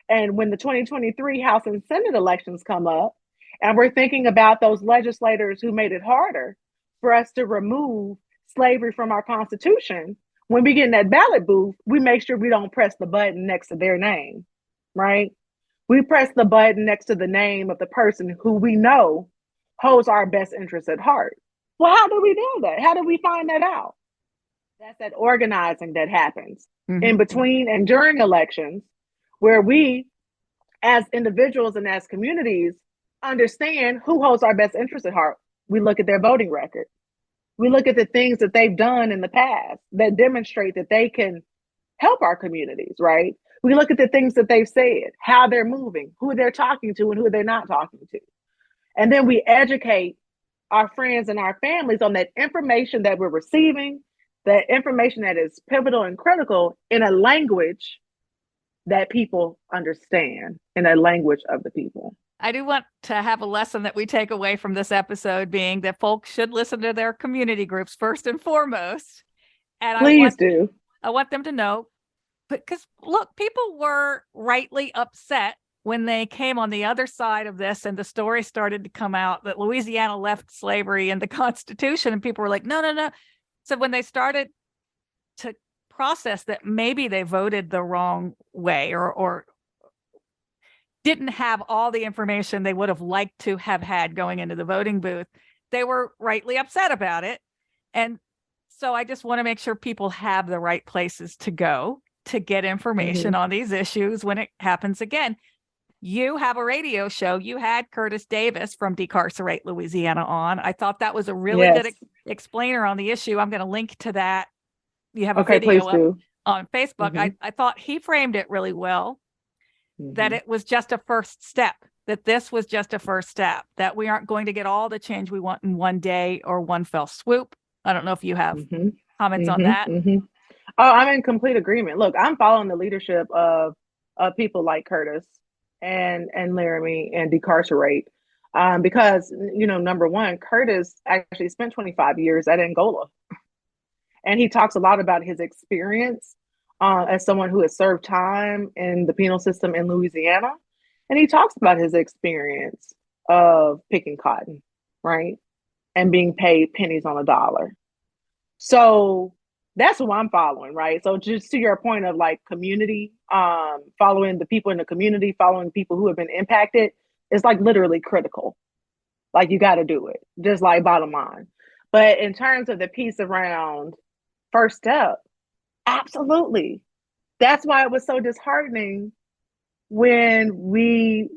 and when the 2023 House and Senate elections come up, and we're thinking about those legislators who made it harder for us to remove slavery from our Constitution, when we get in that ballot booth, we make sure we don't press the button next to their name, right? We press the button next to the name of the person who we know holds our best interests at heart. Well, how do we know that? How do we find that out? That's that organizing that happens in between and during elections, where we, as individuals and as communities, understand who holds our best interests at heart. We look at their voting record. We look at the things that they've done in the past that demonstrate that they can help our communities, right? We look at the things that they've said, how they're moving, who they're talking to and who they're not talking to. And then we educate our friends and our families on that information that we're receiving, that information that is pivotal and critical in a language that people understand in a language of the people. I do want to have a lesson that we take away from this episode being that folks should listen to their community groups first and foremost. And Please do. I want them to know, because look, people were rightly upset when they came on the other side of this and the story started to come out that Louisiana left slavery in the Constitution, and people were like, no, no, no. So when they started to process that maybe they voted the wrong way or didn't have all the information they would have liked to have had going into the voting booth, they were rightly upset about it. And so I just want to make sure people have the right places to go to get information on these issues when it happens again. You have a radio show. You had Curtis Davis from Decarcerate Louisiana on. I thought that was a really good explainer on the issue. I'm going to link to that. You have a video up on Facebook. I thought he framed it really well, that it was just a first step, that this was just a first step, that we aren't going to get all the change we want in one day or one fell swoop. I don't know if you have comments on that. Oh, I'm in complete agreement. Look, I'm following the leadership of people like Curtis and Laramie and Decarcerate because, you know, number one, Curtis actually spent 25 years at Angola. And he talks a lot about his experience as someone who has served time in the penal system in Louisiana. And he talks about his experience of picking cotton, right? And being paid pennies on a dollar. So that's who I'm following, right? So just to your point of like community, following the people in the community, following people who have been impacted, is like literally critical. Like you got to do it, just like bottom line. But in terms of the piece around first step, absolutely. That's why it was so disheartening when we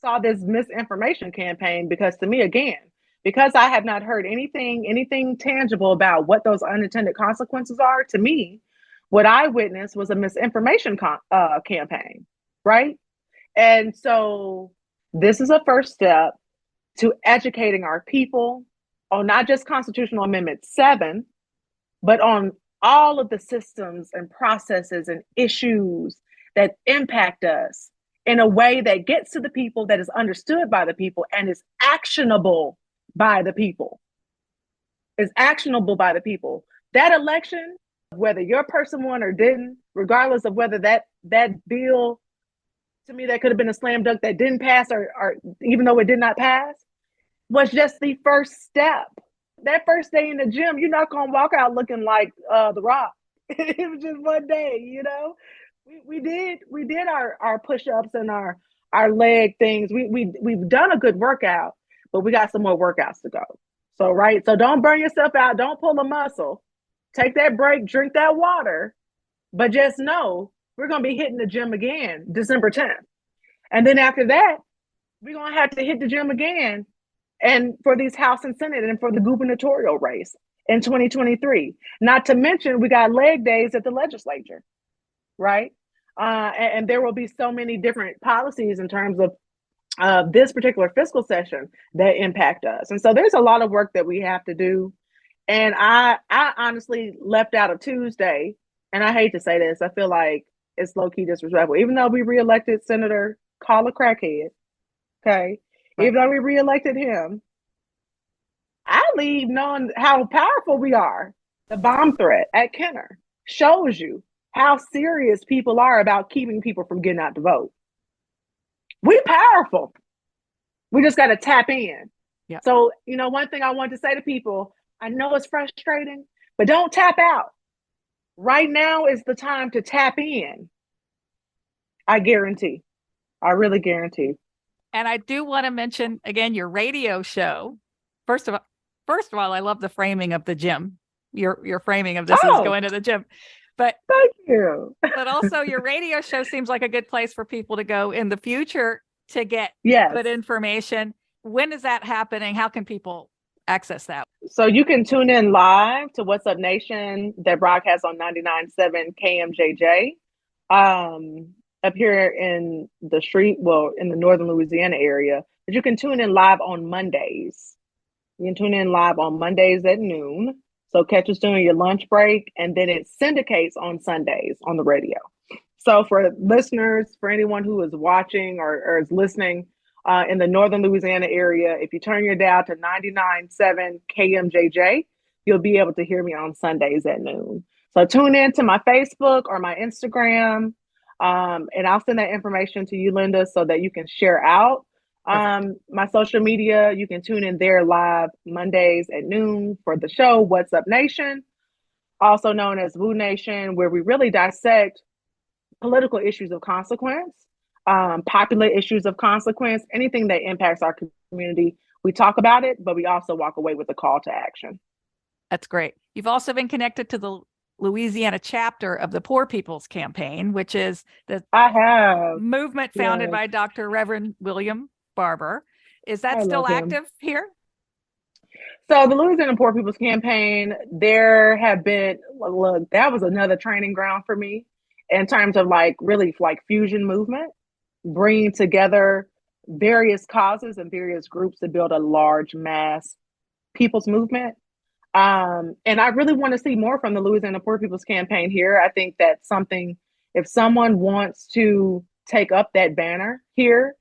saw this misinformation campaign, because to me, again, because I have not heard anything tangible about what those unintended consequences are, to me, what I witnessed was a misinformation campaign, right? And so this is a first step to educating our people on not just Constitutional Amendment 7, but on all of the systems and processes and issues that impact us in a way that gets to the people, that is understood by the people, and is actionable by the people. Is actionable by the people. That election, whether your person won or didn't, regardless of whether that bill, to me, that could have been a slam dunk that didn't pass, or even though it did not pass, was just the first step. That first day in the gym, you're not gonna walk out looking like The Rock. It was just one day, you know. We did our push-ups and our leg things. We've done a good workout, but we got some more workouts to go. So, right. So don't burn yourself out. Don't pull a muscle. Take that break, drink that water, but just know we're going to be hitting the gym again December 10th. And then after that, we're going to have to hit the gym again. And for these House and Senate and for the gubernatorial race in 2023, not to mention we got leg days at the legislature, right? And there will be so many different policies in terms of this particular fiscal session that impact us. And so there's a lot of work that we have to do. And I honestly left out a Tuesday, and I hate to say this, I feel like it's low-key disrespectful, even though we reelected Senator Call a Crackhead, okay? Right. Even though we reelected him, I leave knowing how powerful we are. The bomb threat at Kenner shows you how serious people are about keeping people from getting out to vote. We're powerful. We just got to tap in. Yeah. So, you know, one thing I want to say to people, I know it's frustrating, but don't tap out. Right now is the time to tap in. I guarantee. I really guarantee. And I do want to mention again your radio show. First of all, I love the framing of the gym. Your framing of this is going to the gym. But thank you. But also your radio show seems like a good place for people to go in the future to get good information. When is that happening? How can people access that? So you can tune in live to What's Up Nation that broadcasts on 99.7 KMJJ up here in the street, well, in the northern Louisiana area. But you can tune in live on Mondays. You can tune in live on Mondays at noon. So catch us during your lunch break, and then it syndicates on Sundays on the radio. So for listeners, for anyone who is watching or is listening in the northern Louisiana area, if you turn your dial to 99.7 KMJJ, you'll be able to hear me on Sundays at noon. So tune in to my Facebook or my Instagram, and I'll send that information to you, Lynda, so that you can share out my social media. You can tune in there live Mondays at noon for the show, What's Up Nation, also known as Woo Nation, where we really dissect political issues of consequence, popular issues of consequence, anything that impacts our community. We talk about it, but we also walk away with a call to action. That's great. You've also been connected to the Louisiana chapter of the Poor People's Campaign, which is the movement founded by Dr. Reverend William Barber. Is that still active here? So the Louisiana Poor People's Campaign, there have been, look, that was another training ground for me in terms of really fusion movement, bringing together various causes and various groups to build a large mass people's movement. And I really want to see more from the Louisiana Poor People's Campaign here. I think that's something, if someone wants to take up that banner here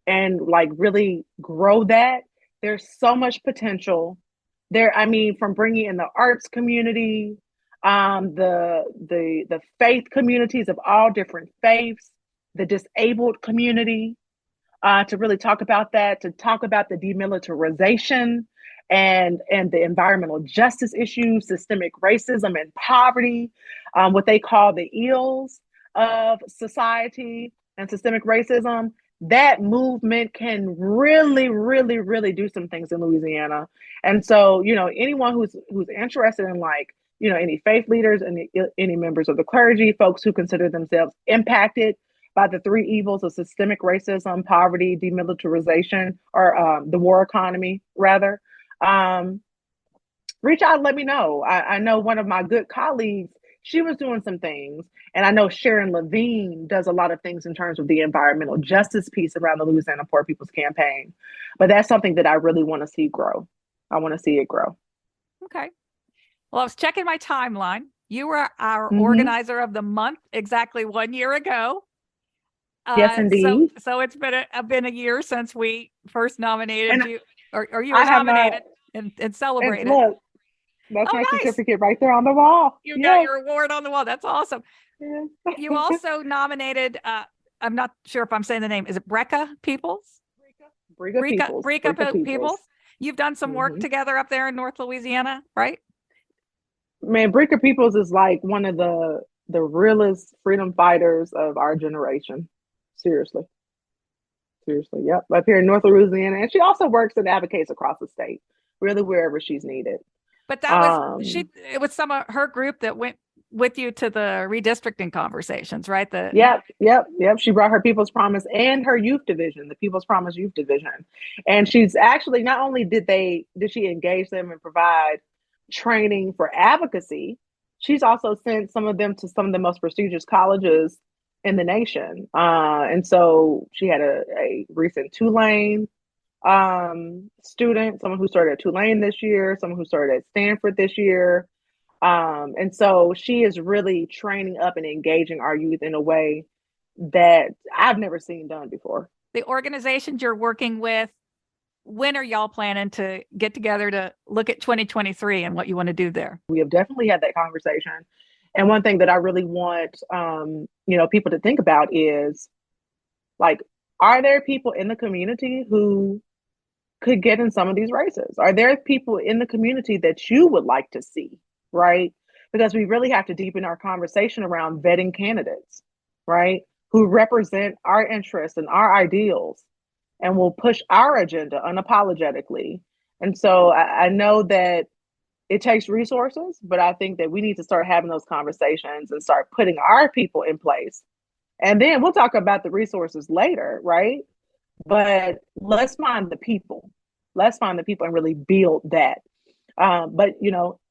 and really grow that, there's so much potential there. I mean, from bringing in the arts community, the faith communities of all different faiths, the disabled community, to really talk about that, to talk about the demilitarization and the environmental justice issues, systemic racism and poverty, what they call the ills of society and systemic racism. That movement can really, really, really do some things in Louisiana. And so, anyone who's interested in any faith leaders and any members of the clergy, folks who consider themselves impacted by the three evils of systemic racism, poverty, demilitarization, or the war economy, rather, reach out and let me know. I know one of my good colleagues, she was doing some things. And I know Sharon Levine does a lot of things in terms of the environmental justice piece around the Louisiana Poor People's Campaign. But that's something that I really want to see grow. I want to see it grow. Okay. Well, I was checking my timeline. You were our organizer of the month exactly 1 year ago. Yes, indeed. So it's been a year since we first nominated you, or you were nominated and celebrated. Look, that's my certificate right there on the wall. You got your award on the wall. That's awesome. You also nominated, I'm not sure if I'm saying the name. Is it Brecca Peoples? Brecca Peoples. You've done some work together up there in North Louisiana, right? Man, Brecca Peoples is one of the realest freedom fighters of our generation. Seriously. Yep. Up here in North Louisiana. And she also works and advocates across the state, really wherever she's needed. But that was it was some of her group that went with you to the redistricting conversations, right? Yep. She brought her People's Promise and her youth division, the People's Promise Youth Division. And she's actually, not only did she engage them and provide training for advocacy, she's also sent some of them to some of the most prestigious colleges in the nation. And so she had a recent Tulane student, someone who started at Tulane this year, someone who started at Stanford this year. And so she is really training up and engaging our youth in a way that I've never seen done before. The organizations you're working with, when are y'all planning to get together to look at 2023 and what you want to do there? We have definitely had that conversation. And one thing that I really want, people to think about is are there people in the community who could get in some of these races? Are there people in the community that you would like to see, right? Because we really have to deepen our conversation around vetting candidates, right? Who represent our interests and our ideals and will push our agenda unapologetically. And so I know that it takes resources, but I think that we need to start having those conversations and start putting our people in place. And then we'll talk about the resources later, right? But let's find the people. Let's find the people and really build that. But,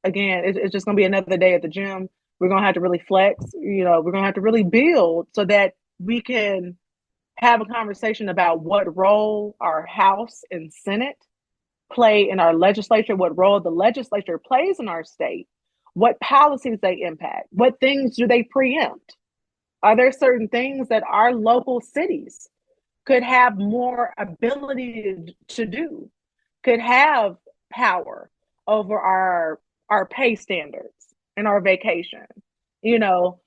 again, it's just going to be another day at the gym. We're going to have to really flex. We're going to have to really build so that we can have a conversation about what role our House and Senate play in our legislature, what role the legislature plays in our state, what policies they impact, what things do they preempt. Are there certain things that our local cities could have more ability to do, could have power over our pay standards and our vacation? What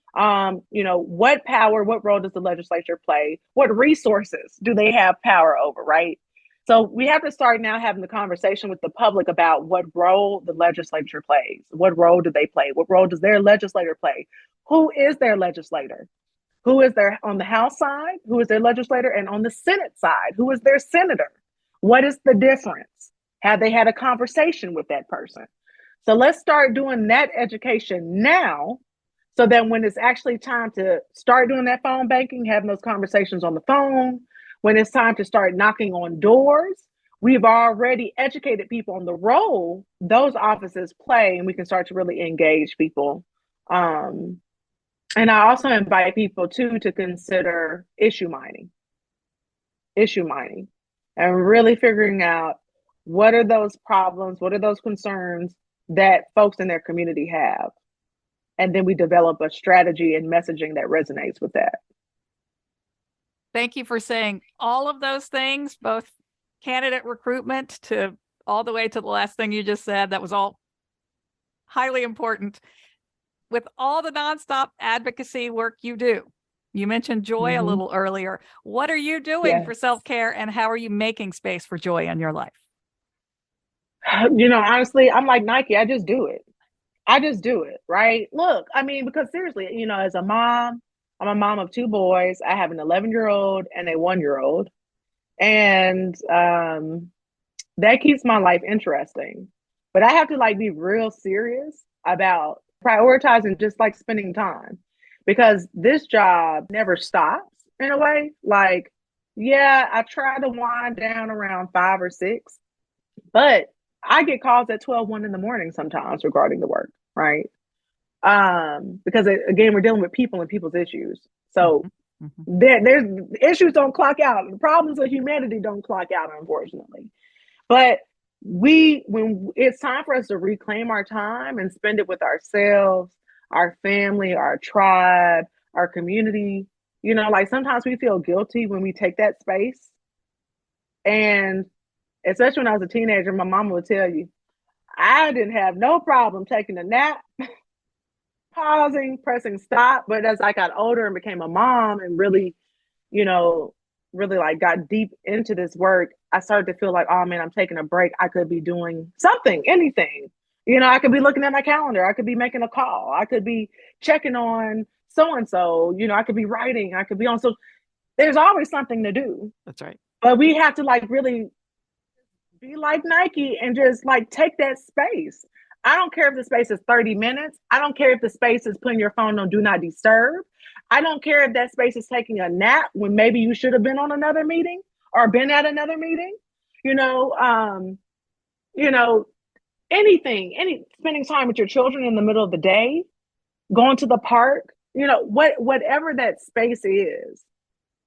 power, what role does the legislature play? What resources do they have power over, right? So we have to start now having the conversation with the public about what role the legislature plays. What role do they play? What role does their legislator play? Who is their legislator? Who is their on the House side? Who is their legislator? And on the Senate side, who is their senator? What is the difference? Have they had a conversation with that person? So let's start doing that education now, so that when it's actually time to start doing that phone banking, having those conversations on the phone, when it's time to start knocking on doors, we've already educated people on the role those offices play, and we can start to really engage people. And I also invite people too to consider issue mining, and really figuring out what are those problems, what are those concerns that folks in their community have. And then we develop a strategy and messaging that resonates with that. Thank you for saying all of those things, both candidate recruitment to all the way to the last thing you just said. That was all highly important. With all the nonstop advocacy work you do, you mentioned joy a little earlier. What are you doing for self-care, and how are you making space for joy in your life? Honestly, I'm like Nike. I just do it. Right? Look, I mean, because seriously, as a mom, I'm a mom of two boys. I have an 11-year-old and a 1-year-old. And that keeps my life interesting. But I have to be real serious about prioritizing just spending time, because this job never stops in a way. Yeah, I try to wind down around 5 or 6, but I get calls at 12, 1 in the morning sometimes regarding the work, right? Because again, we're dealing with people and people's issues. So there's issues don't clock out. The problems of humanity don't clock out, unfortunately. But when it's time for us to reclaim our time and spend it with ourselves, our family, our tribe, our community, sometimes we feel guilty when we take that space. And especially when I was a teenager, my mama would tell you, I didn't have no problem taking a nap, pausing, pressing stop. But as I got older and became a mom and really got deep into this work, I started to feel like, oh man, I'm taking a break. I could be doing something, anything. I could be looking at my calendar. I could be making a call. I could be checking on so-and-so. I could be writing. I could be on. So there's always something to do. That's right. But we have to really be like Nike and just take that space. I don't care if the space is 30 minutes. I don't care if the space is putting your phone on do not disturb. I don't care if that space is taking a nap when maybe you should have been on another meeting or been at another meeting. Anything, spending time with your children in the middle of the day, going to the park, whatever that space is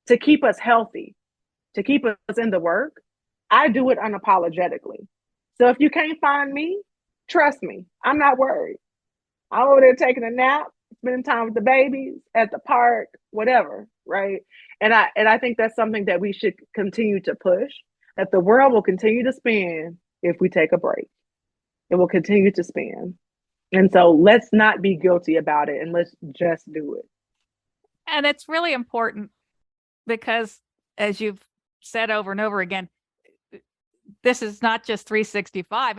to keep us healthy, to keep us in the work. I do it unapologetically. So if you can't find me, trust me, I'm not worried. I'm over there taking a nap, spending time with the babies, at the park, whatever, right? And I think that's something that we should continue to push, that the world will continue to spin if we take a break. It will continue to spin. And so let's not be guilty about it, and let's just do it. And it's really important because, as you've said over and over again, this is not just 365.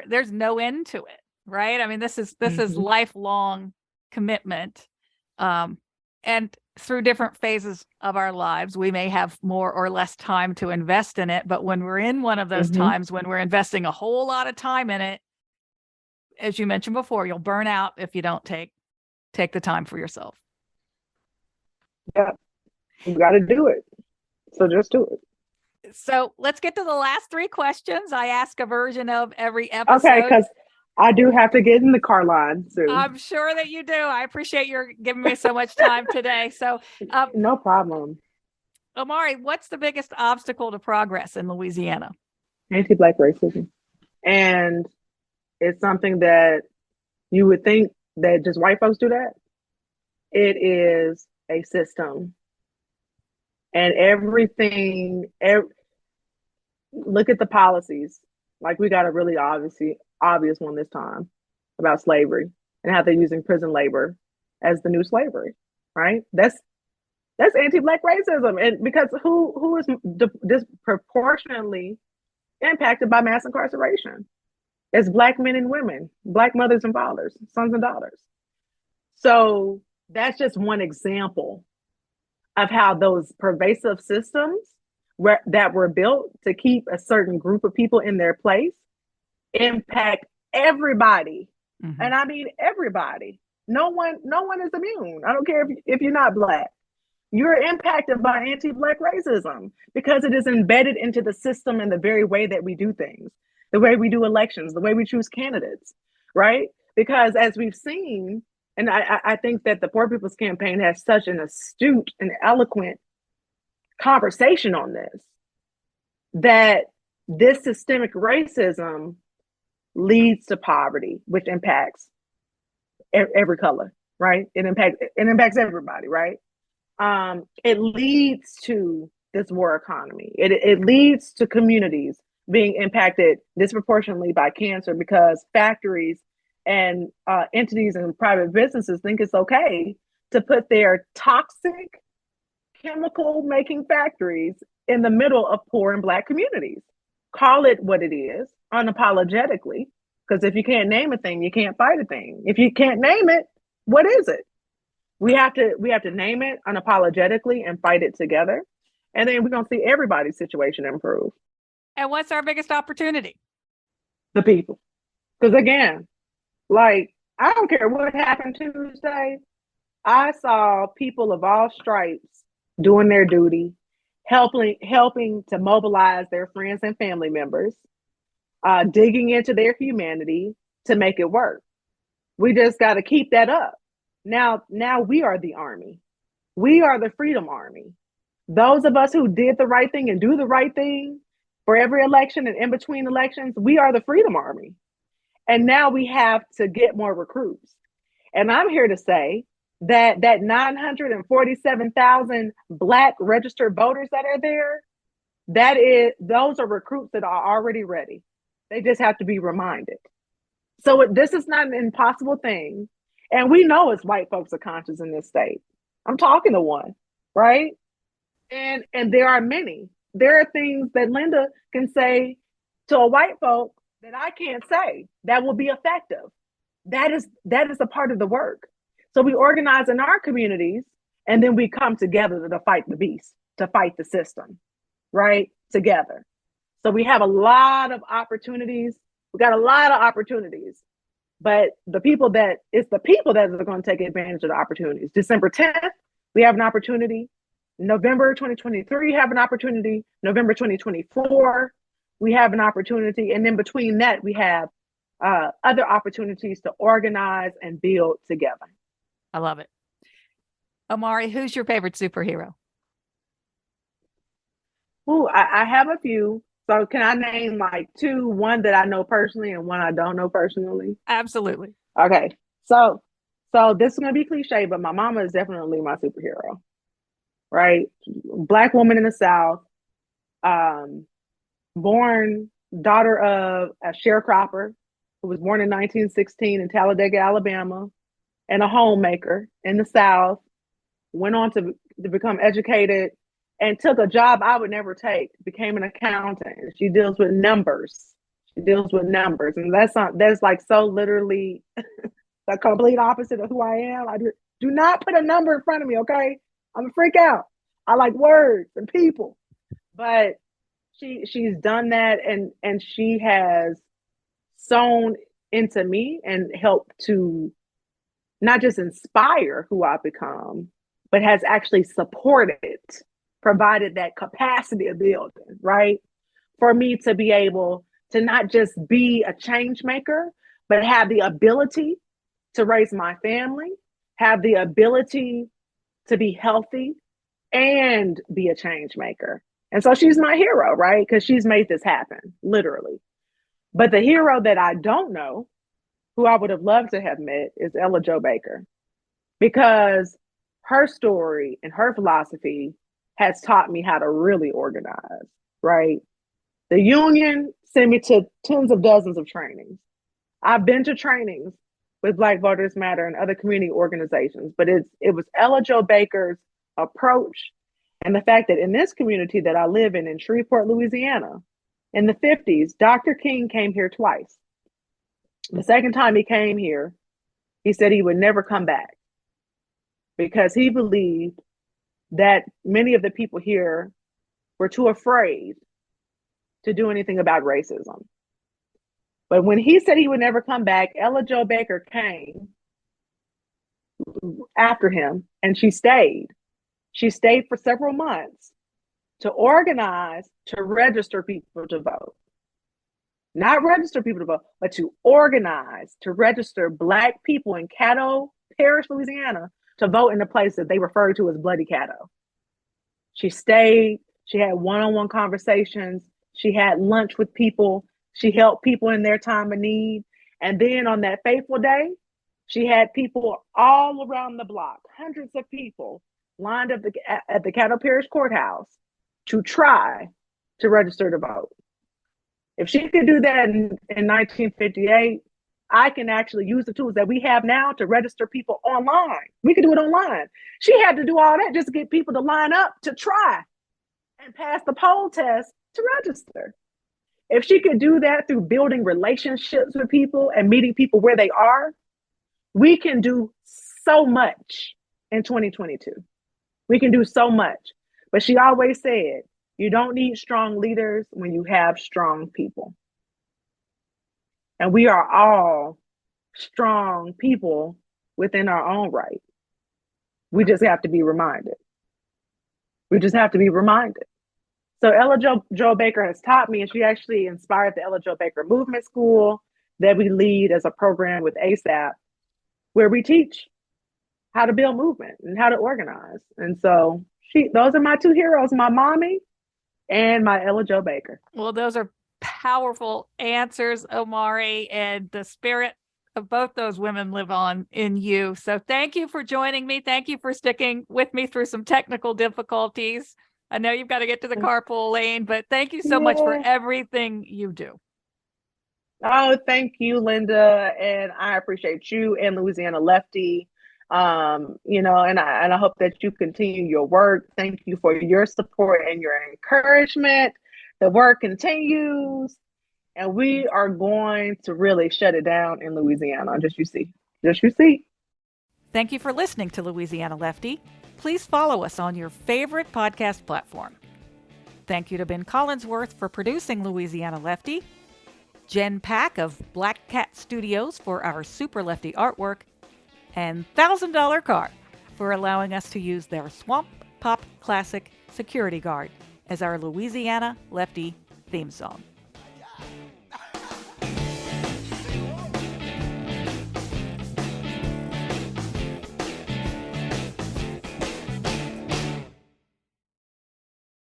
There's no end to it, right? I mean, this is lifelong commitment. And through different phases of our lives, we may have more or less time to invest in it. But when we're in one of those times when we're investing a whole lot of time in it, as you mentioned before, you'll burn out if you don't take the time for yourself. Yeah, you got to do it. So just do it. So let's get to the last 3 questions. I ask a version of every episode. Okay, because I do have to get in the car line soon. I'm sure that you do. I appreciate your giving me so much time today. So no problem. Omari, what's the biggest obstacle to progress in Louisiana? Anti-Black racism. And it's something that you would think that just white folks do that. It is a system and everything, look at the policies. Like we got a really obvious one this time about slavery and how they're using prison labor as the new slavery, right? That's anti-Black racism, and because who is disproportionately impacted by mass incarceration? It's Black men and women, Black mothers and fathers, sons and daughters. So that's just one example of how those pervasive systems that were built to keep a certain group of people in their place impact everybody. Mm-hmm. And I mean everybody. No one is immune. I don't care if you're not Black. You're impacted by anti-Black racism because it is embedded into the system and the very way that we do things, the way we do elections, the way we choose candidates, right? Because as we've seen, and I think that the Poor People's Campaign has such an astute and eloquent conversation on this, that this systemic racism leads to poverty, which impacts every color, right? It impacts everybody, right? It leads to this war economy. It leads to communities being impacted disproportionately by cancer because factories and entities and private businesses think it's okay to put their toxic chemical making factories in the middle of poor and Black communities. Call it what it is, unapologetically, because if you can't name a thing, you can't fight a thing. If you can't name it, what is it? We have to name it unapologetically and fight it together. And then we're going to see everybody's situation improve. And what's our biggest opportunity? The people. Because again, like, I don't care what happened Tuesday. I saw people of all stripes doing their duty, helping to mobilize their friends and family members, digging into their humanity to make it work. We just got to keep that up. Now we are the army. We are the Freedom Army. Those of us who did the right thing and do the right thing for every election and in between elections, we are the Freedom Army. And now we have to get more recruits. And I'm here to say that 947,000 Black registered voters that are there, those are recruits that are already ready. They just have to be reminded. So this is not an impossible thing. And we know as white folks are conscious in this state. I'm talking to one, right? And there are many. There are things that Lynda can say to a white folk that I can't say that will be effective. That is a part of the work. So we organize in our communities and then we come together to fight the beast, to fight the system, right? Together. So we have a lot of opportunities. We got a lot of opportunities. But it's the people that are going to take advantage of the opportunities. December 10th, we have an opportunity. November 2023, have an opportunity. November 2024, we have an opportunity. And then between that, we have other opportunities to organize and build together. I love it. Omari, who's your favorite superhero? Ooh, I have a few. So can I name like two, one that I know personally and one I don't know personally? Absolutely. Okay. So this is going to be cliche, but my mama is definitely my superhero, right? Black woman in the South, born daughter of a sharecropper who was born in 1916 in Talladega, Alabama, and a homemaker in the South, went on to become educated and took a job I would never take, became an accountant. She deals with numbers. And that's like so literally the complete opposite of who I am. I do not put a number in front of me, okay? I'm a freak out. I like words and people. But she's done that and she has sown into me and helped to not just inspire who I've become, but has actually supported, provided that capacity of building, right? For me to be able to not just be a change maker, but have the ability to raise my family, have the ability to be healthy and be a change maker. And so she's my hero, right? Because she's made this happen, literally. But the hero that I don't know, who I would have loved to have met, is Ella Jo Baker. Because her story and her philosophy has taught me how to really organize, right? The union sent me to tens of dozens of trainings. I've been to trainings with Black Voters Matter and other community organizations, but it was Ella Jo Baker's approach and the fact that in this community that I live in Shreveport, Louisiana, in the 50s, Dr. King came here twice. The second time he came here, he said he would never come back because he believed that many of the people here were too afraid to do anything about racism. But when he said he would never come back, Ella Jo Baker came after him and she stayed. She stayed for several months to organize, to register people to vote. Not register people to vote, but to organize, to register Black people in Caddo Parish, Louisiana, to vote in the place that they referred to as Bloody Caddo. She stayed, she had one-on-one conversations, she had lunch with people, she helped people in their time of need. And then on that fateful day, she had people all around the block, hundreds of people lined up at the Caddo Parish Courthouse to try to register to vote. If she could do that in 1958, I can actually use the tools that we have now to register people online. We could do it online. She had to do all that just to get people to line up to try and pass the poll test to register. If she could do that through building relationships with people and meeting people where they are, we can do so much in 2022. We can do so much. But she always said, you don't need strong leaders when you have strong people. And we are all strong people within our own right. We just have to be reminded. We just have to be reminded. So Ella Jo Baker has taught me, and she actually inspired the Ella Jo Baker Movement School that we lead as a program with ASAP, where we teach how to build movement and how to organize. And so those are my two heroes, my mommy and my Ella Jo Baker. Well, those are powerful answers, Omari, and the spirit of both those women live on in you. So thank you for joining me. Thank you for sticking with me through some technical difficulties. I know you've got to get to the carpool lane, but thank you so much for everything you do. Oh, thank you, Lynda. And I appreciate you and Louisiana Lefty. And I hope that you continue your work. Thank you for your support and your encouragement. The work continues, and we are going to really shut it down in Louisiana. Just you see. Thank you for listening to Louisiana Lefty. Please follow us on your favorite podcast platform. Thank you to Ben Collinsworth for producing Louisiana Lefty, Jen Pack of Black Cat Studios for our Super Lefty artwork, and $1,000 Car for allowing us to use their Swamp Pop Classic Security Guard as our Louisiana Lefty theme song.